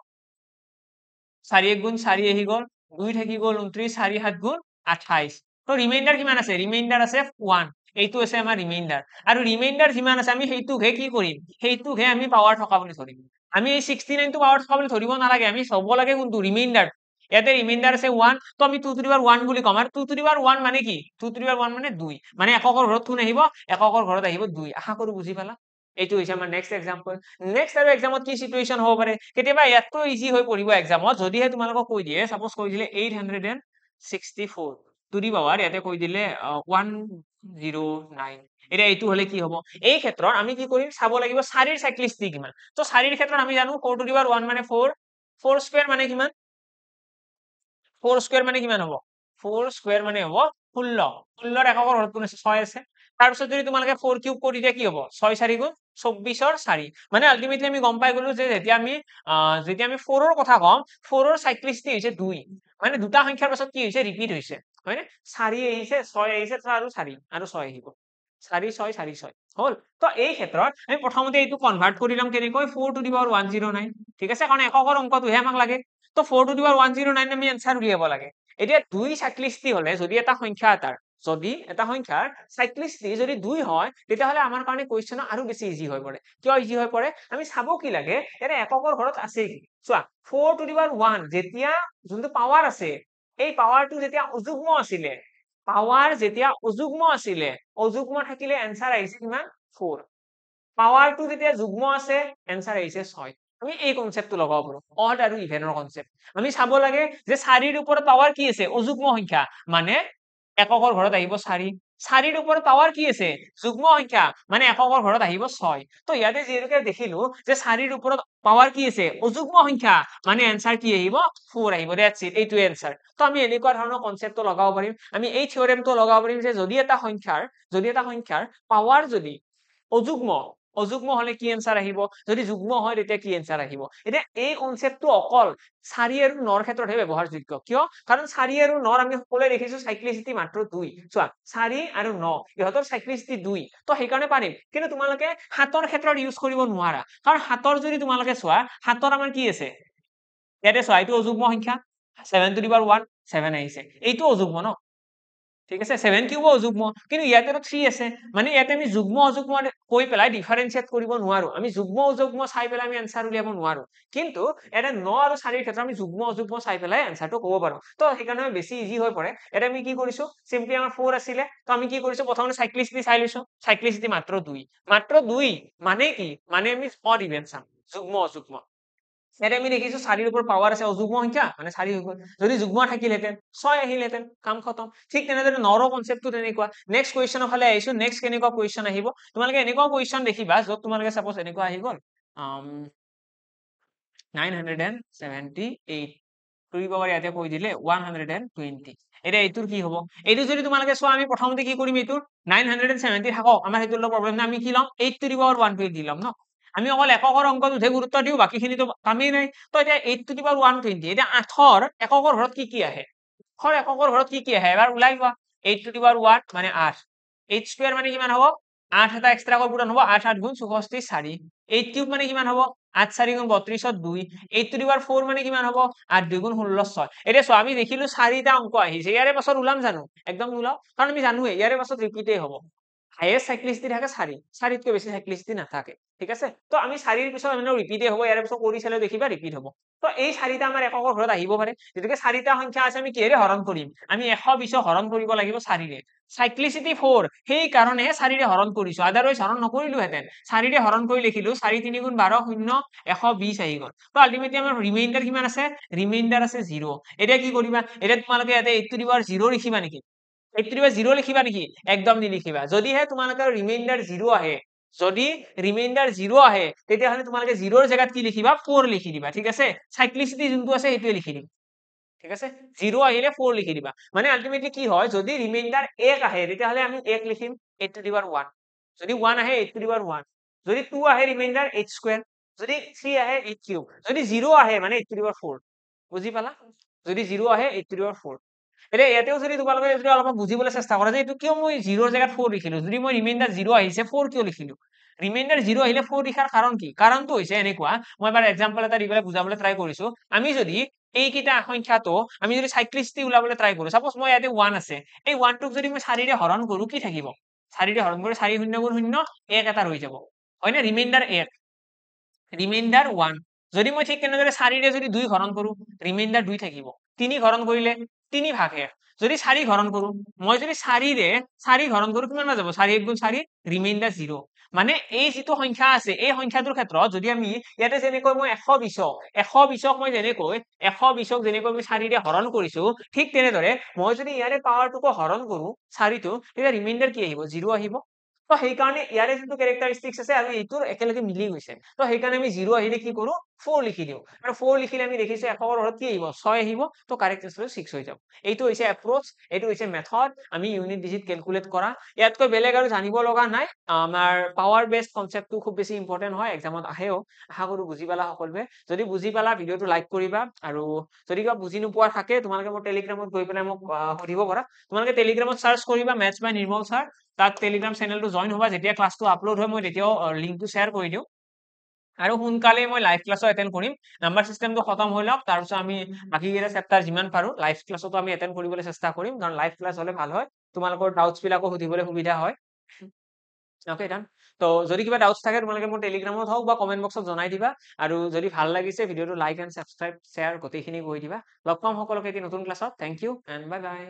4 1 গুণ 4 আহি গ'ল, 2 থাকি গ'ল 29, 4 7 গুণ 28, তো ৰিমাইণ্ডাৰ কিমান আছে ৰিমাইণ্ডাৰ আছে 1 এইটো আছে আমাৰ ৰিমাইণ্ডাৰ আৰু ৰিমাইণ্ডাৰ যিমান আছে আমি সেইটোকহে কি কৰিম সেইটোকহে আমি পাৱাৰ থকা বুলি ধৰিম আমি এই 69 টো পাৱাৰ থকা বুলি ধৰিব নালাগে আমি চাব লাগে কোনটো ৰিমাইণ্ডাৰ ইয়াতে ৰিমাইণ্ডাৰ আছে 1 তো আমি 2 টু দি পাৱাৰ 1 বুলি কম আৰু 2 টু দি পাৱাৰ 1 মানে কি 2 টু দি পাৱাৰ 1 মানে 2 মানে এককৰ ঘৰত 2 নাহিব এককৰ ঘৰত আহিব 2 আশা কৰো বুজি পালা এইটো হৈছে আমাৰ নেক্সট এক্সাম্পল নেক্সট আৰু এক্সামত কি সিচুৱেচন হ'ব পাৰে কেতিয়াবা ইয়াতটো ইজি হৈ পৰিব এক্সামত যদিহে তোমালোকক কৈ দিয়ে সাপোজ কৈ দিলে 864 টু দি পাৱাৰ ইয়াতে কৈ দিলে 109 এটা এইটো হলে কি হ'ব এই ক্ষেত্ৰত আমি কি কৰিম চাব লাগিব 4 ৰ সাইক্লিসিটি কিমান তো 4 ৰ ক্ষেত্ৰত আমি জানো 4 টু দি পাৱাৰ 1 মানে 4 4 স্কয়াৰ মানে কিমান 4 স্কয়াৰ মানে কিমান হ'ব 4 স্কয়াৰ মানে হ'ব 16 16 ৰ এককৰ ঘৰত কোন আছে 6 আছে তাৰ পিছত যদি তোমালোকে 4 কিউব কৰি দিয়া কি হ'ব 6 4 গুণ 24 ৰ 4 মানে আলটিমেটলি আমি গম পাই গলো যে যেতিয়া আমি 4 ৰ কথা কম 4 ৰ সাইক্লিসিটি হৈছে 2 মানে দুটা সংখ্যাৰ পাছত কি হৈছে ৰিপিট হৈছে হয় নে 4 আহিছে 6 আহিছে আৰু 4 আৰু 6 আহিব 4 6 4 6 হল তো এই ক্ষেত্ৰত আমি প্ৰথমতে এইটো কনভাৰ্ট কৰি লম কেনেকৈ 4 টু দি পাৱাৰ 109 ঠিক আছে কাৰণ এককৰ অংকটোহে আমাক লাগে তো 4 টু দি পাৱাৰ 109 আমি এনসাৰ উলিয়াব লাগে এতিয়া 2 সাইক্লিসিটি হলে যদি এটা সংখ্যা এটাৰ যদি এটা সংখ্যাৰ সাইক্লিসিটি যদি 2 হয় তেতিয়াহলে আমাৰ কাৰণে কোৱেশ্চন আৰু বেছি ইজি হৈ পৰে কিয় ইজি হৈ পৰে আমি চাব কি লাগে এনে এককৰ ঘৰত আছে কি চোৱা 4 টু দি পাৱাৰ 1 যেতিয়া যোনটো পাৱাৰ আছে এই পাৱাৰটো যেতিয়া অযুগ্ম আছিলে পাৱাৰ যেতিয়া অযুগ্ম আছিলে অযুগ্ম থাকিলে এনসাৰ আহিছে কিমান 4 পাৱাৰটো যেতিয়া যুগ্ম আছে এনসাৰ আহিছে 6 আমি এই কনসেপ্টটো লগাব পাৰো অড আৰু ইভেনৰ কনসেপ্ট আমি চাব লাগে যে 4 ৰ ওপৰত পাৱাৰ কি আছে অযুগ্ম সংখ্যা মানে এককৰ ঘৰত আহিব 4 4 ৰ ওপৰত পাৱাৰ কি আছে যুগ্ম সংখ্যা মানে এককৰ ঘৰত আহিব 6 তো ইয়াতে যেনেকৈ দেখিলো যে 4 ৰ ওপৰত পাৱাৰ কি আছে অযুগ্ম সংখ্যা মানে এনসাৰ কি আহিব 4 আহিব দ্যাটস ইট এইটো এনসাৰ তো আমি এনেকুৱা ধৰণৰ কনসেপ্টটো লগাব পাৰিম আমি এই থিওৰেমটো লগাব পাৰিম যে যদি এটা সংখ্যাৰ পাৱাৰ যদি অযুগ্ম হলে কি এনসাৰ আহিব যদি যুগ্ম হয় তেতিয়া কি এনসাৰ আহিব এতিয়া এই কনসেপ্টটো অকল 4 আৰু 9 ৰ ক্ষেত্ৰতহে ব্যৱহাৰযোগ্য কিয় কাৰণ 4 আৰু 9 আমি সকলোৱে দেখিছো সাইক্লিসিটি মাত্ৰ 2 চোৱা 4 আৰু 9 ইহঁতৰ সাইক্লিসিটি 2 তো সেইকাৰণে পাৰিম কিন্তু তোমালোকে 7 ৰ ক্ষেত্ৰত ইউজ কৰিব নোৱাৰা কাৰণ 7 ৰ যদি তোমালোকে চোৱা 7 ৰ আমাৰ কি আছে ইয়াতে চোৱা এইটো অযুগ্ম সংখ্যা 7 টু দি পাৱাৰ 1 7 আহিছে এইটো অযুগ্ম ন ঠিক আছে 7 কিউব অযুগ্ম কিন্তু ইয়াতে তো 3 আছে মানে ইয়াতে আমি যুগ্ম অযুগ্ম কৈ পেলাই ডিফাৰেন্সিয়েট কৰিব নোৱাৰো আমি যুগ্ম অযুগ্ম চাই পেলাই আমি আনসাৰ উলিয়াব নোৱাৰো কিন্তু এটা 9 আৰু 4 ৰ ক্ষেত্ৰত আমি যুগ্ম অযুগ্ম চাই পেলাই আনসাৰটো ক'ব পাৰো তো সেইকাৰণে বেছি ইজি হৈ পৰে এটা আমি কি কৰিছো সিম্পলি আমাৰ 4 আছিলে তো আমি কি কৰিছো প্ৰথমতে সাইক্লিসিটি চাই লৈছো সাইক্লিসিটি মাত্ৰ 2 মানে কি মানে আমি অড ইভেন চাম যুগ্ম অযুগ্ম এটা আমি দেখিছো 4 ৰ ওপৰত পাৱাৰ আছে অযুগ্ম সংখ্যা মানে 4 হৈ গল যদি যুগ্ম থাকিলহেতেন 6 আহিলহেতেন কাম খতম ঠিক তেনেদৰে 9 ৰ কনসেপ্টটো তেনেকুৱা নেক্সট কোৱেশ্চনৰ ফালে আহিছো নেক্সট কেনেকুৱা কোৱেশ্চন আহিব তোমালোকে এনেকুৱা কোৱেশ্চন দেখিবা যত তোমালোকে সাপোজ এনেকুৱা আহি গল 978 টু দি পাৱাৰ ইয়াতে কৈ দিলে 120 এটা এইটোৰ কি হ'ব এইটো যদি তোমালোকে চোৱা আমি প্ৰথমতে কি কৰিম এইটোৰ 970 থাকক আমাৰ সেইটো প্ৰবলেম নাই আমি কি লম 8 টু দি পাৱাৰ 120 লম ন আমি অকল এককৰ অংকটোহে গুৰুত্ব দিও বাকিখিনিতো কামেই নাই তো এতিয়া 8 টু দি পাৱাৰ 120 এতিয়া 8 ৰ এককৰ ঘৰত কি আহে 8 ৰ এককৰ ঘৰত কি আহে এবাৰ ওলাই লোৱা 8 টু দি পাৱাৰ 1 মানে 8 8 স্কয়াৰ মানে কিমান হ'ব 8 এটা এক্সট্ৰা কৰ পূৰণ হ'ব 8 8 গুণ 64 4 8 কিউব মানে কিমান হ'ব 8 4 গুণ 32 ত 2 8 টু দি পাৱাৰ 4 মানে কিমান হ'ব 8 2 গুণ 16 6 এতিয়া চোৱা আমি দেখিলো 4টা অংক আহিছে ইয়াৰে পাছত ওলাম জানো একদম নোলাও কাৰণ আমি জানোৱে ইয়াৰে পাছত ৰিপিটেই হ'ব হাইয়েস্ট সাইক্লিসিটি থাকে 4 তকৈ বেছি সাইক্লিসিটি নাথাকে ঠিক আছে তো আমি 4 ৰ পিছত মানে ৰিপিটেই হ'ব ইয়াৰে পিছত কৰি চালেও দেখিবা ৰিপিট হ'ব তো এই 4টা আমাৰ এককৰ ঘৰত আহিব পাৰে যেনেকৈ 4টা সংখ্যা আছে আমি কিহেৰে হৰণ কৰিম আমি 120 হৰণ কৰিব লাগিব 4 ৰে সাইক্লিসিটি 4 সেই কাৰণে 4 ৰে হৰণ কৰিছো আদাৰৱাইজ হৰণ নকৰিলো হেতেন 4 ৰে হৰণ কৰি লিখিলো 4 3 গুণ 12 0 120 আহি গল তো আলটিমেটলি আমাৰ ৰিমাইন্ডাৰ কিমান আছে ৰিমাইন্ডাৰ আছে 0 এতিয়া কি কৰিবা এতিয়া তোমালোকে ইয়াতে 8 টু দি পাৱাৰ 0 লিখিবা নেকি 8 টু দি পাৱাৰ 0 লিখিবা নেকি একদম নিলিখিবা যদিহে তোমালোকৰ ৰিমাইন্ডাৰ 0 আহে যদি ৰিমাইন্ডাৰ 0 আহে তেতিয়াহলে তোমালোকে 0 ৰ জায়গাত কি লিখিবা 4 লিখি দিবা ঠিক আছে সাইক্লিসিটি যোনটো আছে সেইটোৱে লিখি দিবা ঠিক আছে 0 আহিলে 4 লিখি দিবা মানে আলটিমেটলি কি হয় যদি ৰিমাইন্ডাৰ 1 আহে তেতিয়াহলে আমি 1 লিখিম 8 টু দি পাৱাৰ 1 যদি 1 আহে 8 টু দি পাৱাৰ 1 যদি 2 আহে ৰিমাইন্ডাৰ 8 স্কয়াৰ যদি 3 আহে 8 কিউব যদি 0 আহে মানে 8 টু দি পাৱাৰ 4 বুজি পালা যদি 0 আহে 8 টু দি পাৱাৰ 4 এতিয়া ইয়াতেও যদি তোমালোকে যদি অলপ বুজিবলৈ চেষ্টা কৰা যে এইটো কিয় মই 0 ৰ জায়গাত 4 লিখিলো যদি মই ৰিমাইন্ডাৰ 0 আহিছে 4 কিয় লিখিলো ৰিমাইন্ডাৰ 0 আহিলে 4 লিখাৰ কাৰণ কি কাৰণটো হৈছে এনেকুৱা মই এবাৰ এক্সাম্পল এটা দি পেলাই বুজাবলৈ ট্ৰাই কৰিছো আমি যদি এইকেইটা সংখ্যাটো আমি যদি সাইক্লিষ্টি ওলাবলৈ ট্ৰাই কৰো সাপোজ মই ইয়াতে 1 আছে এই 1 টোক যদি মই 4 ৰে হৰণ কৰো কি থাকিব 4 ৰে হৰণ কৰি 4 শূন্য গুণ 0 1 এটা ৰৈ যাব হয় না ৰিমাইন্ডাৰ 1 ৰিমাইন্ডাৰ 1 যদি মই ঠিক তেনেদৰে 4 ৰে যদি 2 হৰণ কৰো ৰিমাইন্ডাৰ 2 থাকিব 3 হৰণ কৰিলে 3 ভাগ 1 যদি 4 হৰণ কৰো মই যদি 4 ৰে 4 হৰণ কৰো কিমান যাব 4 1 গুণ 4 ৰিমাইন্ডাৰ 0 মানে এই যিটো সংখ্যা আছে এই সংখ্যাটোৰ ক্ষেত্ৰত যদি আমি ইয়াতে যেনেকৈ মই 120ক মই যেনেকৈ 120ক যেনেকৈ আমি 4 ৰে হৰণ কৰিছো ঠিক তেনেদৰে মই যদি ইয়াৰে পাৱাৰটোকো হৰণ কৰো 4 টো তেতিয়া ৰিমাইন্ডাৰ কি আহিব 0 আহিব তো সেইকাৰণে ইয়াৰে যোনটো কেৰেক্টাৰিষ্টিক্স আছে আৰু এইটোৰ একেলগে মিলি গৈছে তো সেইকাৰণে আমি 0 আহিলে কি কৰো 4 লিখি দিও আৰু 4 লিখিলে আমি দেখিছো 100ৰ ঘৰত কি আহিব 6 আহিব তো কাৰেক্ট আনসাৰ 6 হৈ যাব এইটো হৈছে এপ্ৰোচ এইটো হৈছে মেথড আমি ইউনিট ডিজিট ক্যালকুলেট কৰা ইয়াতকৈ বেলেগ আৰু জানিব লগা নাই আমাৰ পাৱাৰ বেসড কনসেপ্টটো খুব বেছি ইম্পৰ্টেন্ট হয় এক্সামত আহেও আশা কৰো বুজি পালা সকলোৱে যদি বুজি পালা ভিডিওটো লাইক কৰিবা আৰু যদি কিবা বুজি নোপোৱা থাকে তোমালোকে মোৰ টেলিগ্ৰামত গৈ পেলাই মোক সুধিব পাৰা তোমালোকে টেলিগ্ৰামত সাৰ্চ কৰিবা মেথছ বাই নিৰ্মল ছাৰ তাত টেলিগ্ৰাম চেনেলটো জয়েন হবা যেতিয়া ক্লাছটো আপলোড হয় মই তেতিয়াও লিংকটো শ্বেয়াৰ কৰি দিও আৰু সোনকালে মই লাইভ ক্লাছো এটেন্ড কৰিম নাম্বাৰ সিস্টেমটো খতম হৈ লওক তাৰ পিছত আমি বাকি কেইটা চেপ্টাৰ যিমান পাৰো লাইভ ক্লাছতো আমি এটেন্ড কৰিবলৈ চেষ্টা কৰিম কাৰণ লাইভ ক্লাছ হলে ভাল হয় তোমালোকৰ ডাউটছ বিলাকো সুধিবলৈ সুবিধা হয় ওকে ডান তো যদি কিবা ডাউটছ থাকে তোমালোকে মোৰ টেলিগ্ৰামত হওক বা কমেন্ট বক্সত জনাই দিবা আৰু যদি ভাল লাগিছে ভিডিওটো লাইক এণ্ড সাবস্ক্ৰাইব শ্বেয়াৰ গোটেইখিনি কৰি দিবা লগ পাম সকলোকে এটি নতুন ক্লাছত thank you and bye by